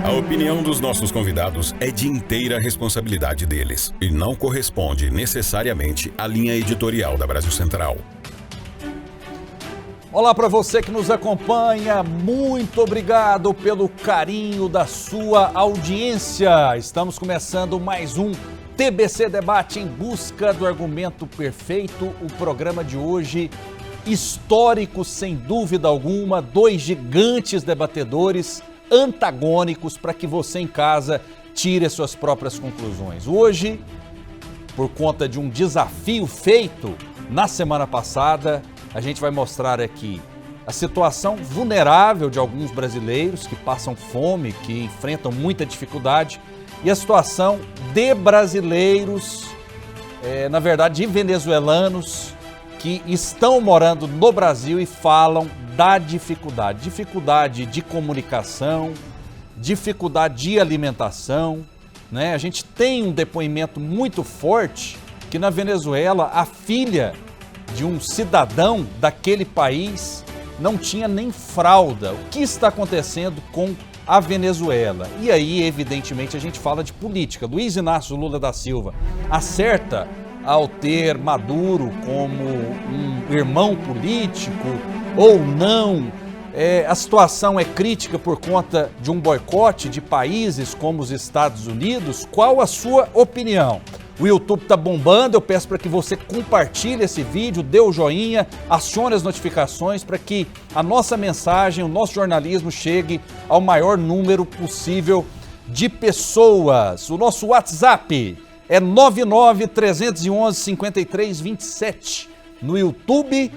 A opinião dos nossos convidados é de inteira responsabilidade deles e não corresponde necessariamente à linha editorial da Brasil Central. Olá para você que nos acompanha, muito obrigado pelo carinho da sua audiência. Estamos começando mais um TBC Debate em busca do argumento perfeito. O programa de hoje, histórico sem dúvida alguma, dois gigantes debatedores antagônicos para que você em casa tire as suas próprias conclusões. Hoje, por conta de um desafio feito na semana passada, a gente vai mostrar aqui a situação vulnerável de alguns brasileiros que passam fome, que enfrentam muita dificuldade, e a situação de brasileiros, na verdade de venezuelanos, que estão morando no Brasil e falam da dificuldade. Dificuldade de comunicação, dificuldade de alimentação, né? A gente tem um depoimento muito forte que na Venezuela a filha de um cidadão daquele país não tinha nem fralda. O que está acontecendo com a Venezuela? E aí, evidentemente, a gente fala de política. Luiz Inácio Lula da Silva acerta ao ter Maduro como um irmão político ou não? A situação é crítica por conta de um boicote de países como os Estados Unidos. Qual a sua opinião? O YouTube está bombando, eu peço para que você compartilhe esse vídeo, dê o joinha, acione as notificações para que a nossa mensagem, o nosso jornalismo chegue ao maior número possível de pessoas. O nosso WhatsApp é 99-311-5327. No YouTube,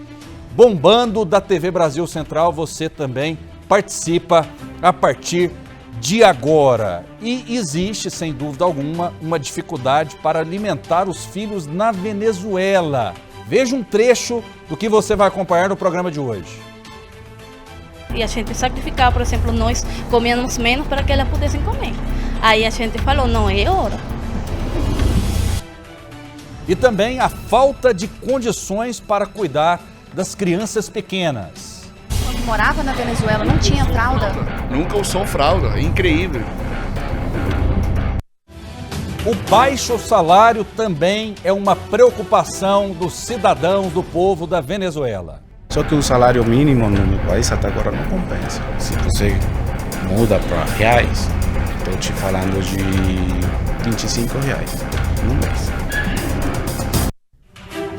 bombando da TV Brasil Central, você também participa a partir de agora. E existe, sem dúvida alguma, uma dificuldade para alimentar os filhos na Venezuela. Veja um trecho do que você vai acompanhar no programa de hoje. E a gente sacrificava, por exemplo, nós comíamos menos para que elas pudessem comer. Aí a gente falou, não é hora. E também a falta de condições para cuidar das crianças pequenas. Quando morava na Venezuela, não tinha fralda? Nunca usou fralda, é incrível. O baixo salário também é uma preocupação dos cidadãos do povo da Venezuela. Só que o salário mínimo no meu país até agora não compensa. Se você muda para reais, estou te falando de R$25 no mês.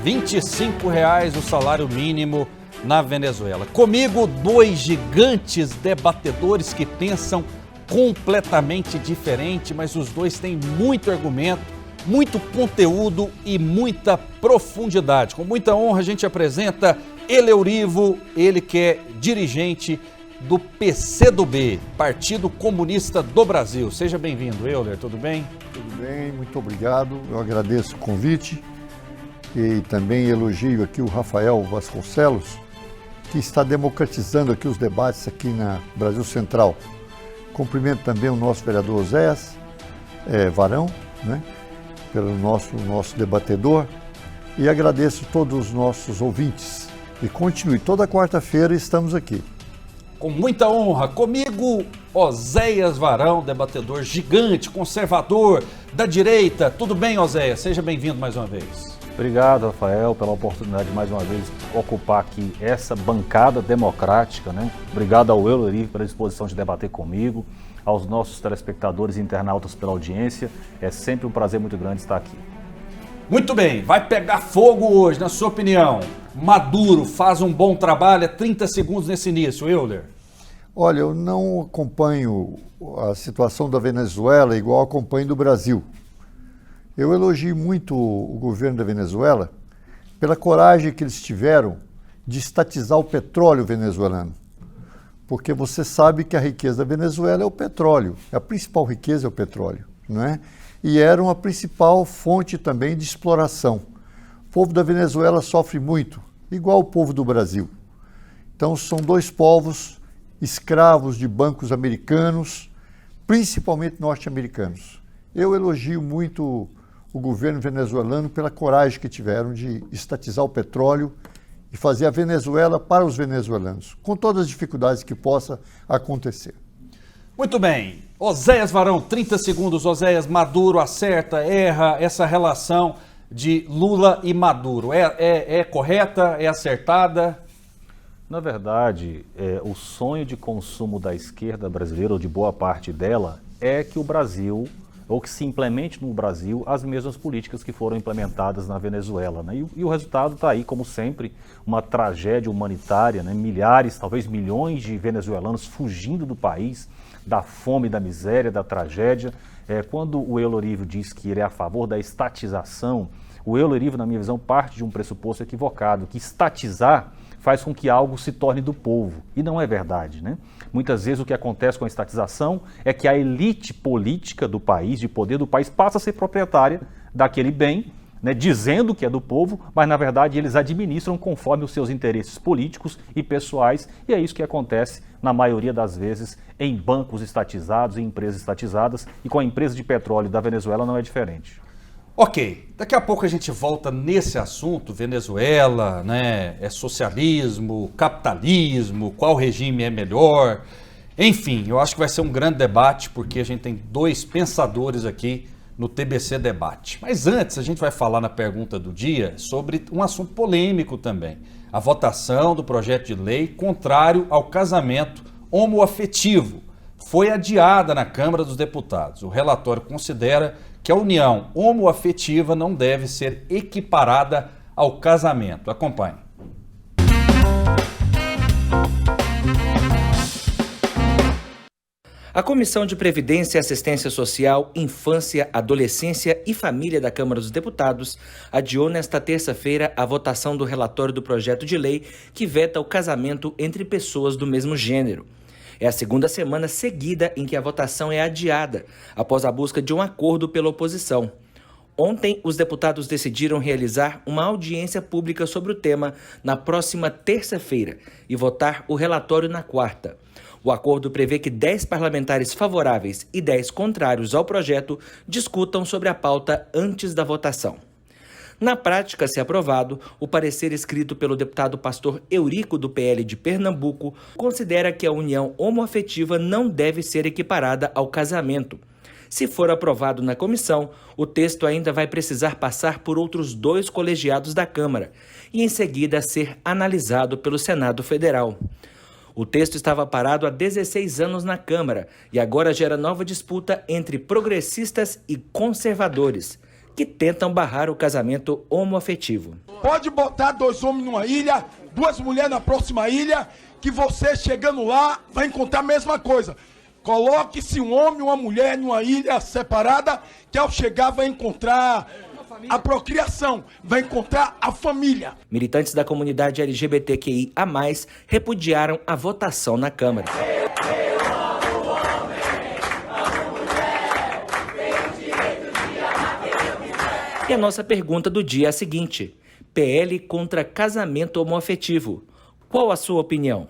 R$25 o salário mínimo na Venezuela. Comigo, dois gigantes debatedores que pensam completamente diferente, mas os dois têm muito argumento, muito conteúdo e muita profundidade. Com muita honra a gente apresenta Eleurivo, ele que é dirigente do PCdoB, Partido Comunista do Brasil. Seja bem-vindo, Euler, tudo bem? Tudo bem, muito obrigado, eu agradeço o convite e também elogio aqui o Rafael Vasconcelos, que está democratizando aqui os debates aqui na Brasil Central. Cumprimento também o nosso vereador Oséias Varão, né, pelo nosso debatedor, e agradeço todos os nossos ouvintes. E continue, toda quarta-feira estamos aqui. Com muita honra, comigo, Oséias Varão, debatedor gigante, conservador, da direita. Tudo bem, Oséias? Seja bem-vindo mais uma vez. Obrigado, Rafael, pela oportunidade de mais uma vez ocupar aqui essa bancada democrática, né? Obrigado ao Euler pela disposição de debater comigo, aos nossos telespectadores e internautas pela audiência. É sempre um prazer muito grande estar aqui. Muito bem, vai pegar fogo hoje, na sua opinião. Maduro faz um bom trabalho, 30 segundos nesse início, Euler. Olha, eu não acompanho a situação da Venezuela igual acompanho do Brasil. Eu elogio muito o governo da Venezuela pela coragem que eles tiveram de estatizar o petróleo venezuelano. Porque você sabe que a riqueza da Venezuela é o petróleo, a principal riqueza é o petróleo, não é? E era uma principal fonte também de exploração. O povo da Venezuela sofre muito, igual o povo do Brasil. Então são dois povos escravos de bancos americanos, principalmente norte-americanos. Eu elogio muito o governo venezuelano pela coragem que tiveram de estatizar o petróleo e fazer a Venezuela para os venezuelanos, com todas as dificuldades que possa acontecer. Muito bem. Oséias Varão, 30 segundos. Oséias, Maduro acerta, erra essa relação de Lula e Maduro. É correta? É acertada? Na verdade, o sonho de consumo da esquerda brasileira, ou de boa parte dela, é que o Brasil, ou que se implemente no Brasil as mesmas políticas que foram implementadas na Venezuela, né? E o resultado está aí, como sempre, uma tragédia humanitária, né? Milhares, talvez milhões de venezuelanos fugindo do país, da fome, da miséria, da tragédia. Quando o Euler Olívio diz que ele é a favor da estatização, o Euler Olívio, na minha visão, parte de um pressuposto equivocado, que estatizar faz com que algo se torne do povo. E não é verdade, né? Muitas vezes o que acontece com a estatização é que a elite política do país, de poder do país, passa a ser proprietária daquele bem, né, dizendo que é do povo, mas na verdade eles administram conforme os seus interesses políticos e pessoais, e é isso que acontece na maioria das vezes em bancos estatizados, em empresas estatizadas, e com a empresa de petróleo da Venezuela não é diferente. Ok, daqui a pouco a gente volta nesse assunto, Venezuela, né, é socialismo, capitalismo, qual regime é melhor, enfim, eu acho que vai ser um grande debate, porque a gente tem dois pensadores aqui no TBC Debate. Mas antes, a gente vai falar na pergunta do dia sobre um assunto polêmico também, a votação do projeto de lei contrário ao casamento homoafetivo. Foi adiada na Câmara dos Deputados. O relatório considera que a união homoafetiva não deve ser equiparada ao casamento. Acompanhe. A Comissão de Previdência e Assistência Social, Infância, Adolescência e Família da Câmara dos Deputados adiou nesta terça-feira a votação do relatório do projeto de lei que veta o casamento entre pessoas do mesmo gênero. É a segunda semana seguida em que a votação é adiada, após a busca de um acordo pela oposição. Ontem, os deputados decidiram realizar uma audiência pública sobre o tema na próxima terça-feira e votar o relatório na quarta. O acordo prevê que 10 parlamentares favoráveis e 10 contrários ao projeto discutam sobre a pauta antes da votação. Na prática, se aprovado, o parecer escrito pelo deputado pastor Eurico do PL de Pernambuco considera que a união homoafetiva não deve ser equiparada ao casamento. Se for aprovado na comissão, o texto ainda vai precisar passar por outros 2 colegiados da Câmara e, em seguida, ser analisado pelo Senado Federal. O texto estava parado há 16 anos na Câmara e agora gera nova disputa entre progressistas e conservadores, que tentam barrar o casamento homoafetivo. Pode botar 2 homens numa ilha, 2 mulheres na próxima ilha, que você chegando lá vai encontrar a mesma coisa. Coloque-se um homem e uma mulher numa ilha separada, que ao chegar vai encontrar a procriação, vai encontrar a família. Militantes da comunidade LGBTQIA+, repudiaram a votação na Câmara. E a nossa pergunta do dia é a seguinte: PL contra casamento homoafetivo. Qual a sua opinião?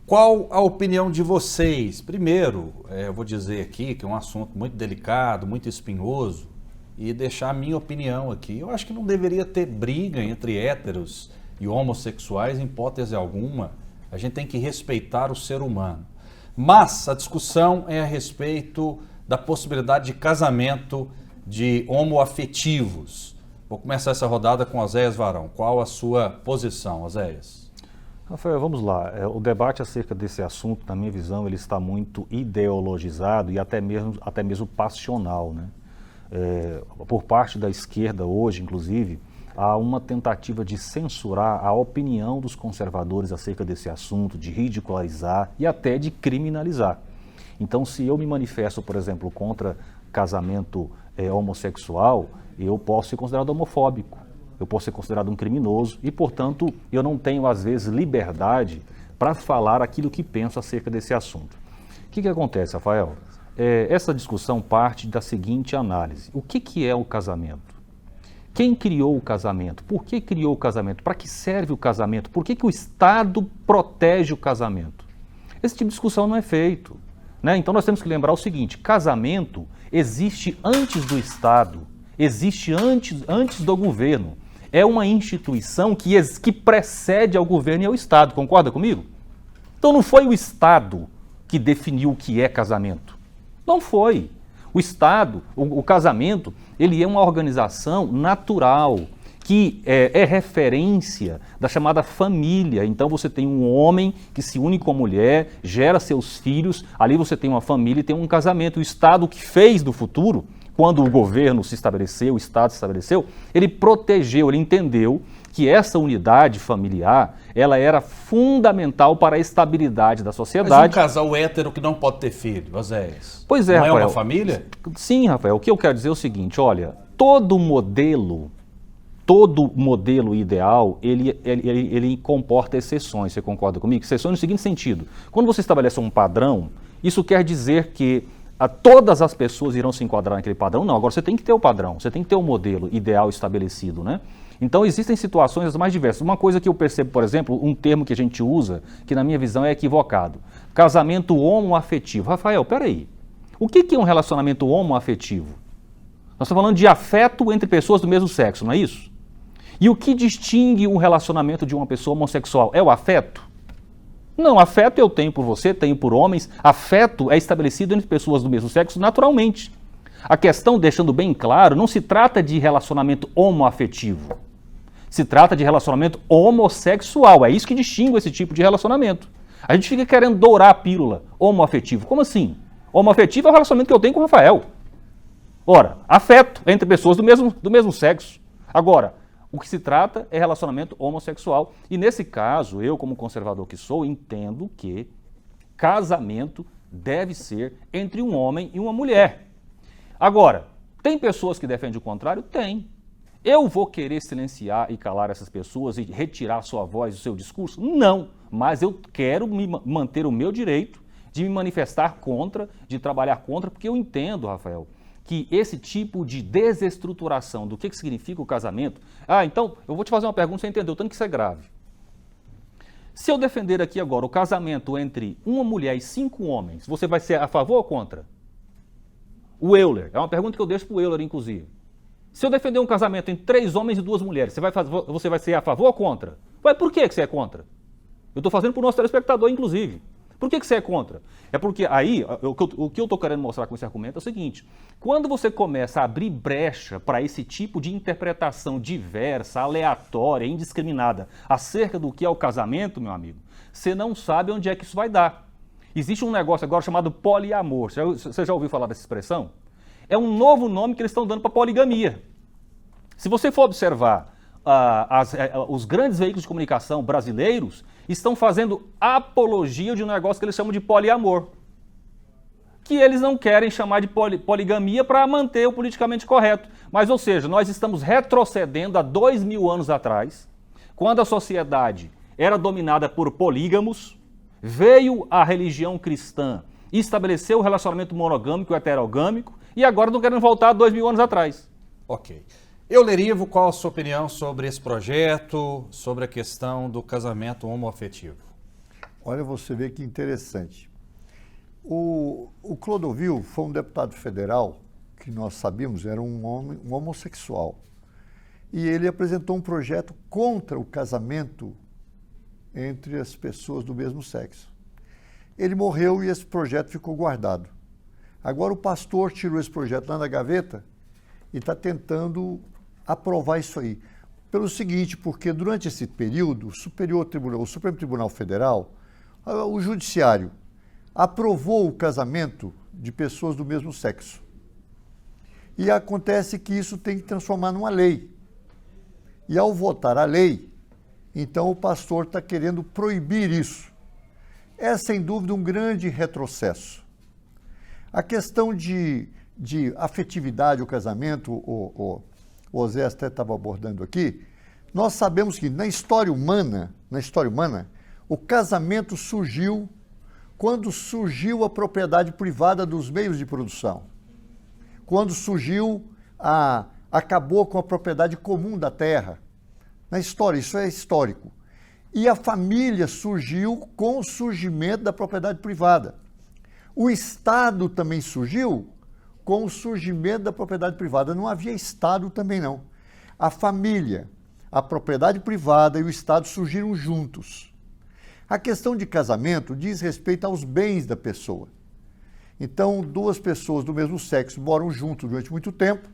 Qual a opinião de vocês? Primeiro, eu vou dizer aqui que é um assunto muito delicado, muito espinhoso, e deixar a minha opinião aqui. Eu acho que não deveria ter briga entre héteros e homossexuais em hipótese alguma. A gente tem que respeitar o ser humano. Mas a discussão é a respeito da possibilidade de casamento de homoafetivos. Vou começar essa rodada com Oséias Varão. Qual a sua posição, Oséias? Rafael, vamos lá. O debate acerca desse assunto, na minha visão, ele está muito ideologizado e até mesmo passional, né? Por parte da esquerda hoje, inclusive, há uma tentativa de censurar a opinião dos conservadores acerca desse assunto, de ridicularizar e até de criminalizar. Então, se eu me manifesto, por exemplo, contra casamento homossexual, eu posso ser considerado homofóbico, eu posso ser considerado um criminoso e, portanto, eu não tenho, às vezes, liberdade para falar aquilo que penso acerca desse assunto. O que acontece, Rafael? Essa discussão parte da seguinte análise: o que é o casamento? Quem criou o casamento? Por que criou o casamento? Para que serve o casamento? Por que o Estado protege o casamento? Esse tipo de discussão não é feito, né? Então nós temos que lembrar o seguinte: casamento existe antes do Estado, existe antes do governo. É uma instituição que precede ao governo e ao Estado, concorda comigo? Então não foi o Estado que definiu o que é casamento. Não foi. O Estado, o casamento, ele é uma organização natural, que é referência da chamada família. Então você tem um homem que se une com a mulher, gera seus filhos, ali você tem uma família e tem um casamento. O Estado, que fez do futuro, quando o governo se estabeleceu, o Estado se estabeleceu, ele protegeu, ele entendeu que essa unidade familiar, ela era fundamental para a estabilidade da sociedade. Mas um casal hétero que não pode ter filho, Oséias, pois é, não Rafael, é uma família? Sim, Rafael, o que eu quero dizer é o seguinte, olha, todo modelo ideal, ele comporta exceções, você concorda comigo? Exceções no seguinte sentido, quando você estabelece um padrão, isso quer dizer que todas as pessoas irão se enquadrar naquele padrão? Não, agora você tem que ter o padrão, você tem que ter o modelo ideal estabelecido, né? Então existem situações as mais diversas. Uma coisa que eu percebo, por exemplo, um termo que a gente usa, que na minha visão é equivocado, casamento homoafetivo. Rafael, peraí, o que é um relacionamento homoafetivo? Nós estamos falando de afeto entre pessoas do mesmo sexo, não é isso? E o que distingue um relacionamento de uma pessoa homossexual? É o afeto? Não, afeto eu tenho por você, tenho por homens. Afeto é estabelecido entre pessoas do mesmo sexo naturalmente. A questão, deixando bem claro, não se trata de relacionamento homoafetivo. Se trata de relacionamento homossexual. É isso que distingue esse tipo de relacionamento. A gente fica querendo dourar a pílula homoafetivo. Como assim? Homoafetivo é o relacionamento que eu tenho com o Rafael. Ora, afeto entre pessoas do mesmo sexo. Agora, o que se trata é relacionamento homossexual. E nesse caso, eu como conservador que sou, entendo que casamento deve ser entre um homem e uma mulher. Agora, tem pessoas que defendem o contrário? Tem. Eu vou querer silenciar e calar essas pessoas e retirar sua voz do seu discurso? Não, mas eu quero manter o meu direito de me manifestar contra, de trabalhar contra, porque eu entendo, Rafael, que esse tipo de desestruturação do que significa o casamento... então, eu vou te fazer uma pergunta, você entendeu, tanto que isso é grave. Se eu defender aqui agora o casamento entre uma mulher e 5 homens, você vai ser a favor ou contra? O Euler, é uma pergunta que eu deixo para o Euler, inclusive. Se eu defender um casamento entre 3 homens e 2 mulheres, você vai ser a favor ou contra? Ué, por que você é contra? Eu estou fazendo para o nosso telespectador, inclusive. Por que você é contra? É porque aí, o que eu estou querendo mostrar com esse argumento é o seguinte, quando você começa a abrir brecha para esse tipo de interpretação diversa, aleatória, indiscriminada, acerca do que é o casamento, meu amigo, você não sabe onde é que isso vai dar. Existe um negócio agora chamado poliamor. Você já ouviu falar dessa expressão? É um novo nome que eles estão dando para poligamia. Se você for observar os grandes veículos de comunicação brasileiros, estão fazendo apologia de um negócio que eles chamam de poliamor. Que eles não querem chamar de poligamia para manter o politicamente correto. Mas, ou seja, nós estamos retrocedendo a 2000 anos atrás, quando a sociedade era dominada por polígamos, veio a religião cristã e estabeleceu o relacionamento monogâmico e heterogâmico, e agora estão querendo voltar a 2000 anos atrás. Ok. Euler Ivo, qual a sua opinião sobre esse projeto, sobre a questão do casamento homoafetivo? Olha, você vê que interessante. O Clodovil foi um deputado federal que nós sabíamos era um homem, um homossexual. E ele apresentou um projeto contra o casamento entre as pessoas do mesmo sexo. Ele morreu e esse projeto ficou guardado. Agora o pastor tirou esse projeto lá da gaveta e está tentando aprovar isso aí. Pelo seguinte, porque durante esse período, o Supremo Tribunal Federal, o Judiciário, aprovou o casamento de pessoas do mesmo sexo. E acontece que isso tem que transformar numa lei. E ao votar a lei, então o pastor está querendo proibir isso. É, sem dúvida, um grande retrocesso. A questão de afetividade, o casamento, o Osé até estava abordando aqui, nós sabemos que na história humana, o casamento surgiu quando surgiu a propriedade privada dos meios de produção. Quando surgiu, acabou com a propriedade comum da terra. Na história, isso é histórico. E a família surgiu com o surgimento da propriedade privada. O Estado também surgiu com o surgimento da propriedade privada. Não havia Estado também não. A família, a propriedade privada e o Estado surgiram juntos. A questão de casamento diz respeito aos bens da pessoa. Então, duas pessoas do mesmo sexo moram juntos durante muito tempo,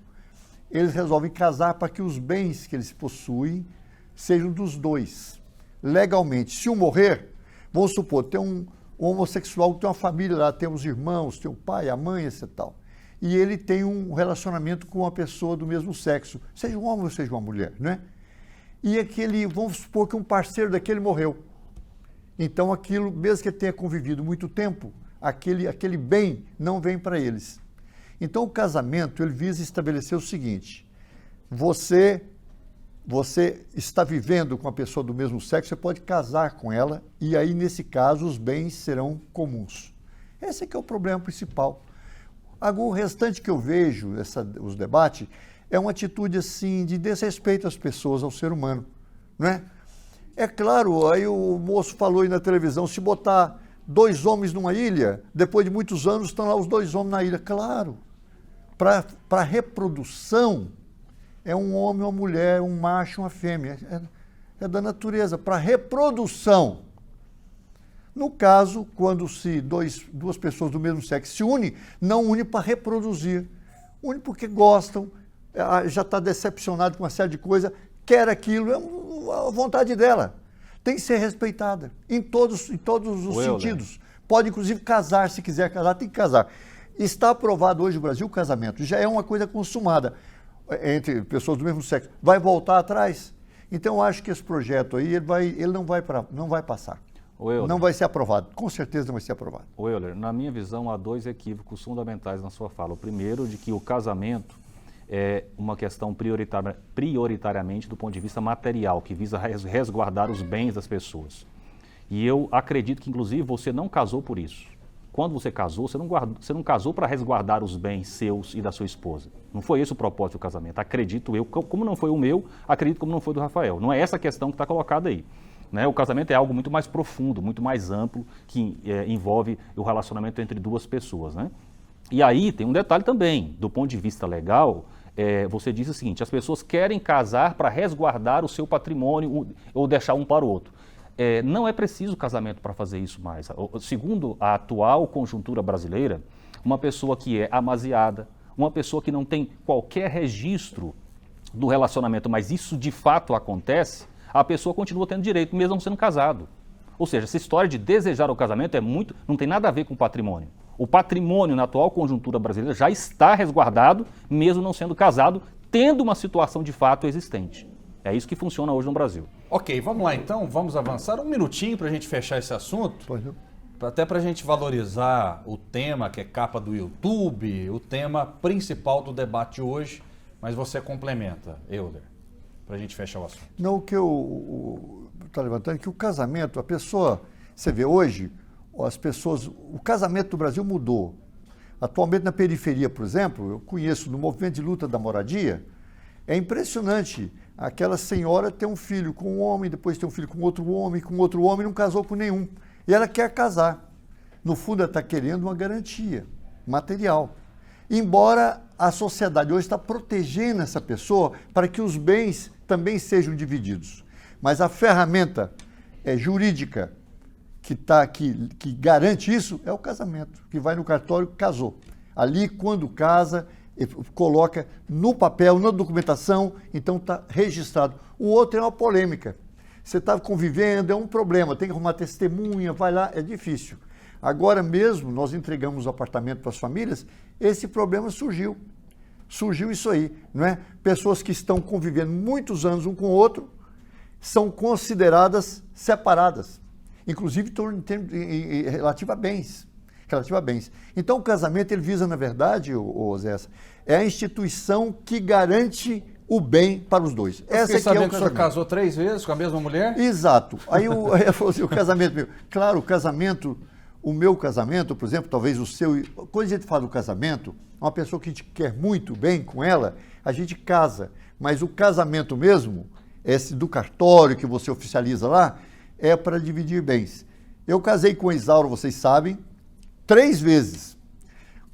eles resolvem casar para que os bens que eles possuem sejam dos dois. Legalmente, se um morrer, vamos supor, tem um homossexual que tem uma família lá, tem os irmãos, tem o pai, a mãe, etc. Tal. E ele tem um relacionamento com uma pessoa do mesmo sexo, seja um homem ou seja uma mulher, né? E aquele, vamos supor que um parceiro daquele morreu. Então aquilo, mesmo que ele tenha convivido muito tempo, aquele bem não vem para eles. Então o casamento, ele visa estabelecer o seguinte: você está vivendo com a pessoa do mesmo sexo, você pode casar com ela e aí, nesse caso, os bens serão comuns. Esse é que é o problema principal. Agora, o restante que eu vejo, os debates, é uma atitude assim de desrespeito às pessoas, ao ser humano, não é? É claro, aí o moço falou aí na televisão, se botar 2 homens numa ilha, depois de muitos anos estão lá os 2 homens na ilha. Claro, para reprodução, é um homem, uma mulher, um macho, uma fêmea. É da natureza. Para reprodução. No caso, quando duas pessoas do mesmo sexo se unem, não unem para reproduzir. Unem porque gostam, já está decepcionado com uma série de coisas, quer aquilo, é a vontade dela. Tem que ser respeitada em todos os sentidos. Pode, inclusive, casar, se quiser casar, tem que casar. Está aprovado hoje no Brasil o casamento, já é uma coisa consumada entre pessoas do mesmo sexo. Vai voltar atrás? Então, eu acho que esse projeto aí, ele não vai passar. Não vai ser aprovado. Com certeza não vai ser aprovado. Euler, na minha visão, há 2 equívocos fundamentais na sua fala. O primeiro, de que o casamento é uma questão prioritariamente do ponto de vista material, que visa resguardar os bens das pessoas. E eu acredito que, inclusive, você não casou por isso. Quando você casou, você não casou para resguardar os bens seus e da sua esposa. Não foi esse o propósito do casamento. Acredito eu, como não foi o meu, acredito como não foi do Rafael. Não é essa a questão que está colocada aí. Né? O casamento é algo muito mais profundo, muito mais amplo, que envolve o relacionamento entre 2 pessoas. Né? E aí tem um detalhe também, do ponto de vista legal, você disse o seguinte: as pessoas querem casar para resguardar o seu patrimônio ou deixar um para o outro. Não é preciso casamento para fazer isso mais. Segundo a atual conjuntura brasileira, uma pessoa que é amaziada, uma pessoa que não tem qualquer registro do relacionamento, mas isso de fato acontece, a pessoa continua tendo direito, mesmo não sendo casado. Ou seja, essa história de desejar o casamento não tem nada a ver com patrimônio. O patrimônio na atual conjuntura brasileira já está resguardado, mesmo não sendo casado, tendo uma situação de fato existente. É isso que funciona hoje no Brasil. Ok, vamos lá então, vamos avançar um minutinho para a gente fechar esse assunto. Até para a gente valorizar o tema que é capa do YouTube, o tema principal do debate hoje, mas você complementa, Euler, para a gente fechar o assunto. Não, o que eu estou levantando é que o casamento, a pessoa, você vê hoje, as pessoas, o casamento do Brasil mudou. Atualmente na periferia, por exemplo, eu conheço no movimento de luta da moradia, é impressionante. Aquela senhora tem um filho com um homem, depois tem um filho com outro homem, não casou com nenhum. E ela quer casar. No fundo, ela está querendo uma garantia material. Embora a sociedade hoje está protegendo essa pessoa para que os bens também sejam divididos. Mas a ferramenta jurídica que garante isso é o casamento, que vai no cartório, casou. Ali, quando casa, coloca no papel, na documentação, então está registrado. O outro é uma polêmica. Você está convivendo, é um problema, tem que arrumar testemunha, vai lá, é difícil. Agora mesmo, nós entregamos o apartamento para as famílias, esse problema surgiu. Surgiu isso aí, não é? Pessoas que estão convivendo muitos anos um com o outro são consideradas separadas, inclusive relativo a bens. Então, o casamento, ele visa, na verdade, Zé, é a instituição que garante o bem para os dois. Essa aqui é o casamento. Que o senhor casou 3 vezes com a mesma mulher? Exato. Aí o casamento meu. Claro, o meu casamento, por exemplo, talvez o seu. Quando a gente fala do casamento, uma pessoa que a gente quer muito bem com ela, a gente casa. Mas o casamento mesmo, esse do cartório que você oficializa lá, é para dividir bens. Eu casei com a Isaura, vocês sabem, 3 vezes.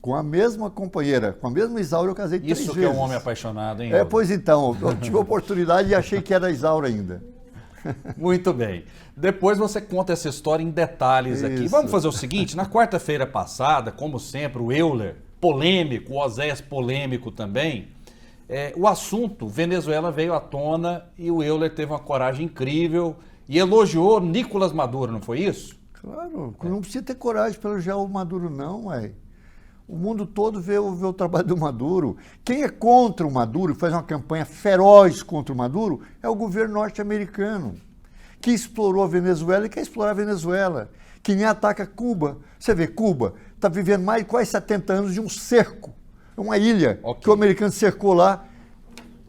Com a mesma companheira, com a mesma Isaura, eu casei 3 vezes. Isso que é um homem apaixonado, hein? Pois então, eu tive a oportunidade e achei que era a Isaura ainda. Muito bem. Depois você conta essa história em detalhes aqui. Vamos fazer o seguinte, na quarta-feira passada, como sempre, o Euler, polêmico, o Oséias polêmico também, o assunto Venezuela veio à tona e o Euler teve uma coragem incrível e elogiou Nicolás Maduro, não foi isso? Claro, não precisa ter coragem para elogiar o Maduro não, ué. O mundo todo vê o trabalho do Maduro. Quem é contra o Maduro, faz uma campanha feroz contra o Maduro, é o governo norte-americano, que explorou a Venezuela e quer explorar a Venezuela, que nem ataca Cuba. Você vê, Cuba está vivendo mais de quase 70 anos de um cerco, uma ilha que o americano cercou lá.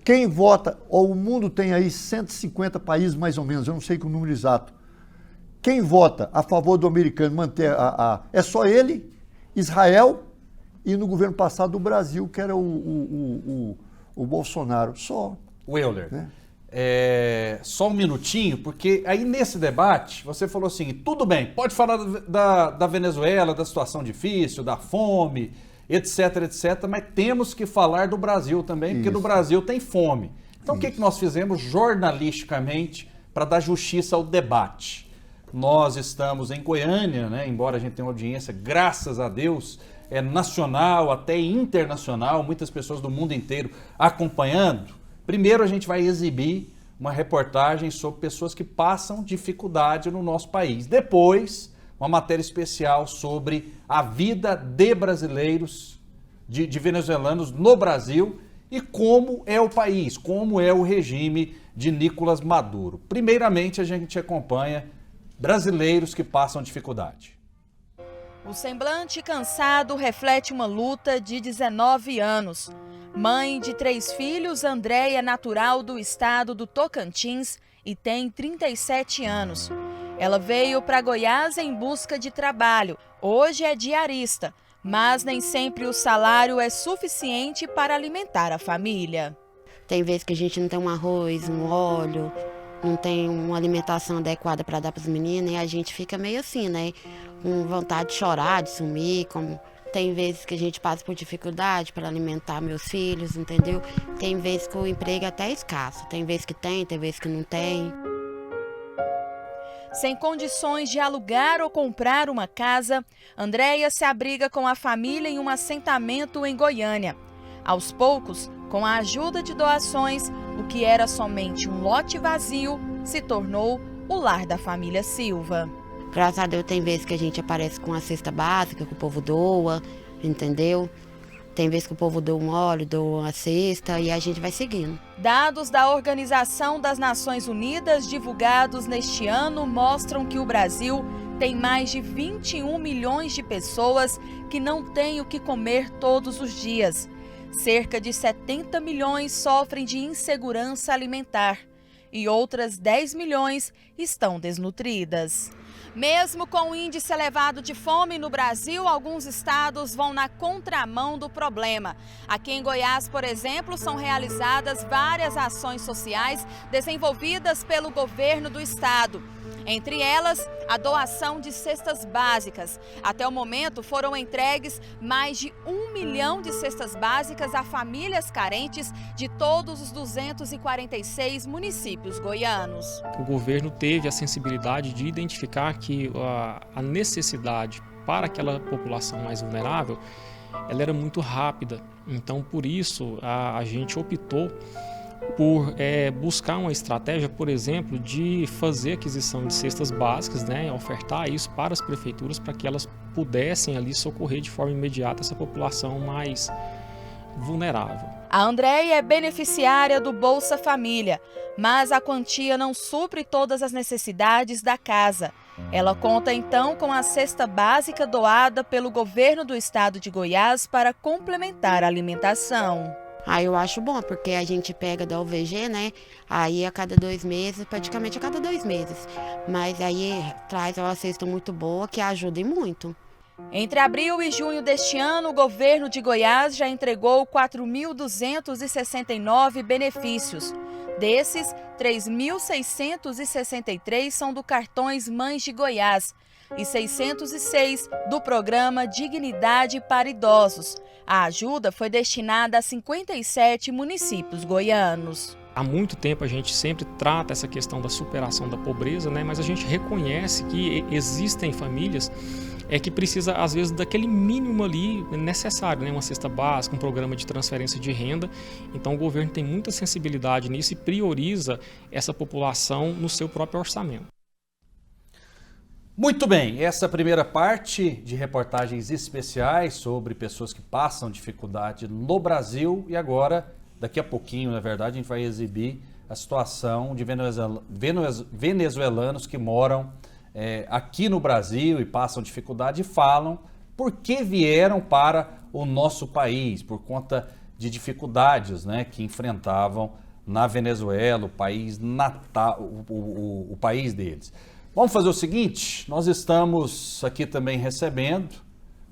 Quem vota, o mundo tem aí 150 países mais ou menos, eu não sei o número exato. Quem vota a favor do americano manter é só ele, Israel, e no governo passado o Brasil, que era o Bolsonaro, só. O Euler, né? Só um minutinho, porque aí nesse debate você falou assim, tudo bem, pode falar da Venezuela, da situação difícil, da fome, etc, mas temos que falar do Brasil também, porque no Brasil tem fome. Então o que nós fizemos jornalisticamente para dar justiça ao debate? Nós estamos em Goiânia, né? Embora a gente tenha uma audiência, graças a Deus, nacional, até internacional, muitas pessoas do mundo inteiro acompanhando. Primeiro a gente vai exibir uma reportagem sobre pessoas que passam dificuldade no nosso país. Depois, uma matéria especial sobre a vida de brasileiros, de venezuelanos no Brasil e como é o país, como é o regime de Nicolás Maduro. Primeiramente, a gente acompanha brasileiros que passam dificuldade. O semblante cansado reflete uma luta de 19 anos. Mãe de 3 filhos, Andréia é natural do estado do Tocantins e tem 37 anos. Ela veio para Goiás em busca de trabalho. Hoje é diarista, mas nem sempre o salário é suficiente para alimentar a família. Tem vezes que a gente não tem um arroz, um óleo, não tem uma alimentação adequada para dar para os meninos e a gente fica meio assim, né? Com vontade de chorar, de sumir. Tem vezes que a gente passa por dificuldade para alimentar meus filhos, entendeu? Tem vezes que o emprego é até escasso. Tem vezes que tem vezes que não tem. Sem condições de alugar ou comprar uma casa, Andréia se abriga com a família em um assentamento em Goiânia. Aos poucos, com a ajuda de doações, o que era somente um lote vazio se tornou o lar da família Silva. Graças a Deus tem vezes que a gente aparece com a cesta básica que o povo doa, entendeu? Tem vezes que o povo doa um óleo, doa uma cesta e a gente vai seguindo. Dados da Organização das Nações Unidas divulgados neste ano mostram que o Brasil tem mais de 21 milhões de pessoas que não têm o que comer todos os dias. Cerca de 70 milhões sofrem de insegurança alimentar e outras 10 milhões estão desnutridas. Mesmo com o índice elevado de fome no Brasil, alguns estados vão na contramão do problema. Aqui em Goiás, por exemplo, são realizadas várias ações sociais desenvolvidas pelo governo do estado. Entre elas, a doação de cestas básicas. Até o momento, foram entregues mais de 1 milhão de cestas básicas a famílias carentes de todos os 246 municípios goianos. O governo teve a sensibilidade de identificar que a necessidade para aquela população mais vulnerável, ela era muito rápida. Então, por isso, a gente optou por buscar uma estratégia, por exemplo, de fazer aquisição de cestas básicas, né, ofertar isso para as prefeituras para que elas pudessem ali socorrer de forma imediata essa população mais vulnerável. A Andréia é beneficiária do Bolsa Família, mas a quantia não supre todas as necessidades da casa. Ela conta então com a cesta básica doada pelo governo do estado de Goiás para complementar a alimentação. Eu acho bom, porque a gente pega da UVG, né? Aí a cada 2 meses, praticamente a cada 2 meses. Mas aí traz uma cesta muito boa que ajuda muito. Entre abril e junho deste ano, o governo de Goiás já entregou 4.269 benefícios. Desses, 3.663 são do Cartões Mães de Goiás e 606 do programa Dignidade para Idosos. A ajuda foi destinada a 57 municípios goianos. há muito tempo a gente sempre trata essa questão da superação da pobreza, né? Mas a gente reconhece que existem famílias que precisa, às vezes, daquele mínimo ali necessário, né? Uma cesta básica, um programa de transferência de renda. Então o governo tem muita sensibilidade nisso e prioriza essa população no seu próprio orçamento. Muito bem, essa primeira parte de reportagens especiais sobre pessoas que passam dificuldade no Brasil e agora, daqui a pouquinho, na verdade, a gente vai exibir a situação de venezuelanos que moram aqui no Brasil e passam dificuldade e falam por que vieram para o nosso país, por conta de dificuldades, né, que enfrentavam na Venezuela, o país natal, o país deles. Vamos fazer o seguinte, nós estamos aqui também recebendo,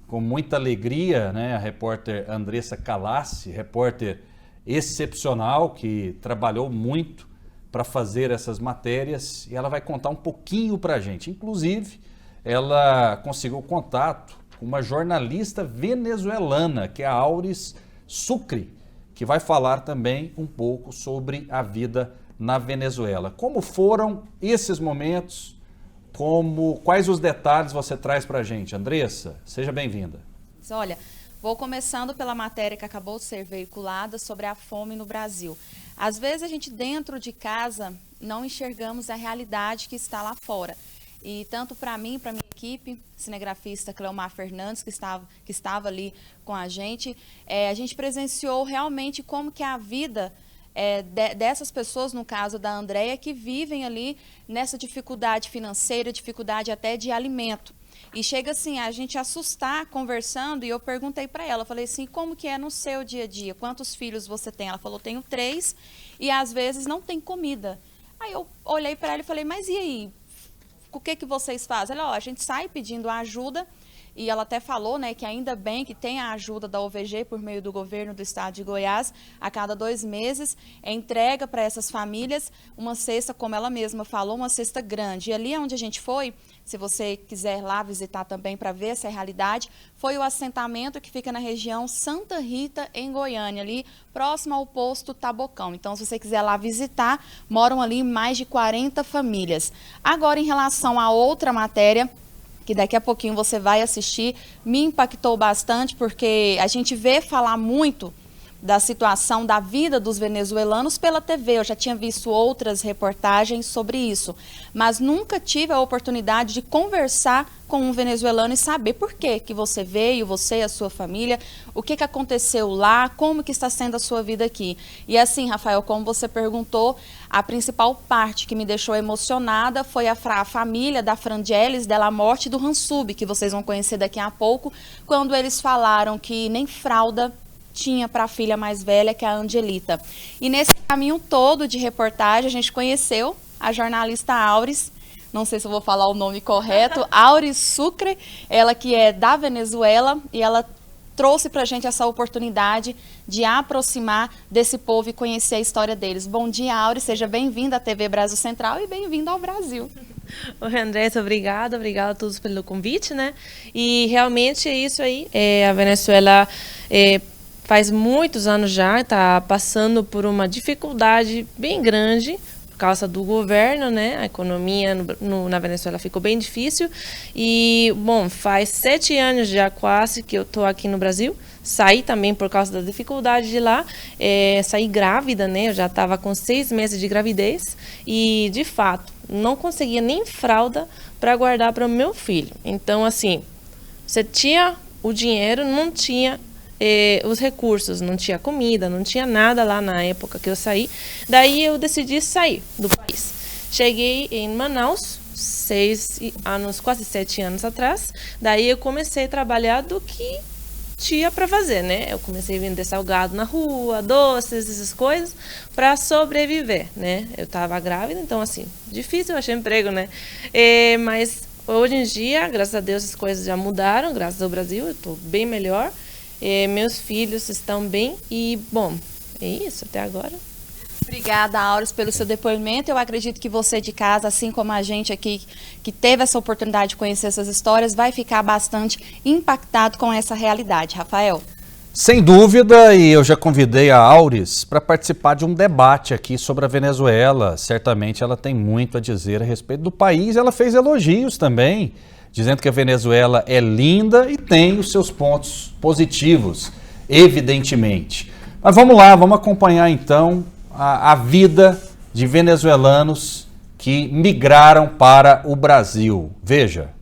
com muita alegria, né, a repórter Andressa Calassi, repórter excepcional, que trabalhou muito para fazer essas matérias, e ela vai contar um pouquinho para a gente. Inclusive, ela conseguiu contato com uma jornalista venezuelana, que é a Auris Sucre, que vai falar também um pouco sobre a vida na Venezuela. Como foram esses momentos? Quais os detalhes você traz para a gente? Andressa, seja bem-vinda. Olha, vou começando pela matéria que acabou de ser veiculada sobre a fome no Brasil. Às vezes a gente dentro de casa não enxergamos a realidade que está lá fora. E tanto para mim, para minha equipe, cinegrafista Cleomar Fernandes, que estava ali com a gente presenciou realmente como que a vida dessas pessoas, no caso da Andréia, que vivem ali nessa dificuldade financeira, dificuldade até de alimento. E chega assim, a gente assustar conversando, e eu perguntei para ela, falei assim, como que é no seu dia a dia? Quantos filhos você tem? Ela falou, tenho 3 e às vezes não tem comida. Aí eu olhei para ela e falei, mas e aí? O que vocês fazem? Ela, a gente sai pedindo ajuda, e ela até falou, né, que ainda bem que tem a ajuda da OVG por meio do governo do estado de Goiás, a cada 2 meses, entrega para essas famílias uma cesta, como ela mesma falou, uma cesta grande. E ali onde a gente foi, se você quiser lá visitar também para ver essa realidade, foi o assentamento que fica na região Santa Rita, em Goiânia, ali próximo ao posto Tabocão. Então, se você quiser lá visitar, moram ali mais de 40 famílias. Agora, em relação a outra matéria, que daqui a pouquinho você vai assistir, me impactou bastante, porque a gente vê falar muito da situação da vida dos venezuelanos pela TV. Eu já tinha visto outras reportagens sobre isso, mas nunca tive a oportunidade de conversar com um venezuelano e saber por que você veio, você e a sua família, o que aconteceu lá, como que está sendo a sua vida aqui. E assim, Rafael, como você perguntou, a principal parte que me deixou emocionada foi a família da Frangeles, dela morte do Hansub, que vocês vão conhecer daqui a pouco, quando eles falaram que nem fralda tinha para a filha mais velha, que é a Angelita. E nesse caminho todo de reportagem, a gente conheceu a jornalista Auris, não sei se eu vou falar o nome correto, Auris Sucre, ela que é da Venezuela, e ela trouxe para a gente essa oportunidade de aproximar desse povo e conhecer a história deles. Bom dia, Auris, seja bem-vinda à TV Brasil Central e bem-vindo ao Brasil. Oi, Andressa, obrigada a todos pelo convite, né? E realmente é isso aí, a Venezuela faz muitos anos já está passando por uma dificuldade bem grande por causa do governo, né? A economia na Venezuela ficou bem difícil e, bom, faz 7 anos já quase que eu estou aqui no Brasil. Saí também por causa da dificuldade de lá, saí grávida, né? Eu já estava com 6 meses de gravidez e, de fato, não conseguia nem fralda para guardar para o meu filho. Então, assim, você tinha o dinheiro, não tinha os recursos, não tinha comida, não tinha nada lá na época que eu saí. Daí eu decidi sair do país. Cheguei em Manaus, 6 anos, quase 7 anos atrás. Daí eu comecei a trabalhar do que tinha para fazer, né? Eu comecei a vender salgado na rua, doces, essas coisas, para sobreviver, né? Eu estava grávida, então assim, difícil achar emprego, né? Mas hoje em dia, graças a Deus, as coisas já mudaram, graças ao Brasil, eu estou bem melhor. Meus filhos estão bem e, bom, é isso até agora. Obrigada, Auris, pelo seu depoimento. Eu acredito que você de casa, assim como a gente aqui, que teve essa oportunidade de conhecer essas histórias, vai ficar bastante impactado com essa realidade. Rafael? Sem dúvida, e eu já convidei a Auris para participar de um debate aqui sobre a Venezuela. Certamente ela tem muito a dizer a respeito do país. Ela fez elogios também, dizendo que a Venezuela é linda e tem os seus pontos positivos, evidentemente. Mas vamos lá, vamos acompanhar então a vida de venezuelanos que migraram para o Brasil. Veja.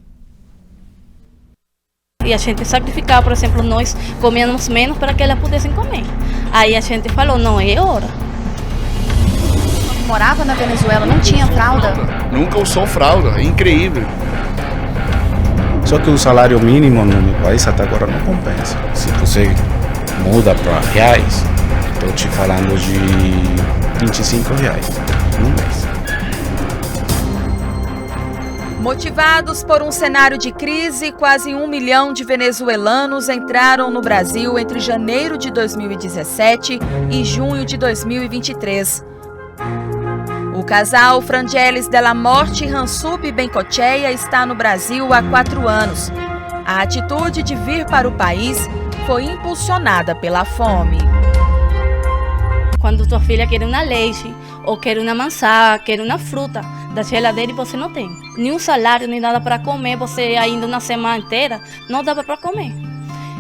E a gente sacrificava, por exemplo, nós comíamos menos para que elas pudessem comer. Aí a gente falou, não, é hora. Quando morava na Venezuela, não tinha fralda? Nunca usou fralda, é incrível. Só que o salário mínimo no meu país até agora não compensa. Se você muda para reais, estou te falando de 25 reais no mês. Motivados por um cenário de crise, quase 1 milhão de venezuelanos entraram no Brasil entre janeiro de 2017 e junho de 2023. O casal Frangeles de la Morte e Hansub Bencocheia está no Brasil há 4 anos. A atitude de vir para o país foi impulsionada pela fome. Quando tua filha quer uma leite, ou quer uma maçã, quer uma fruta da geladeira e você não tem nenhum salário, nem nada para comer, você ainda uma semana inteira não dá para comer.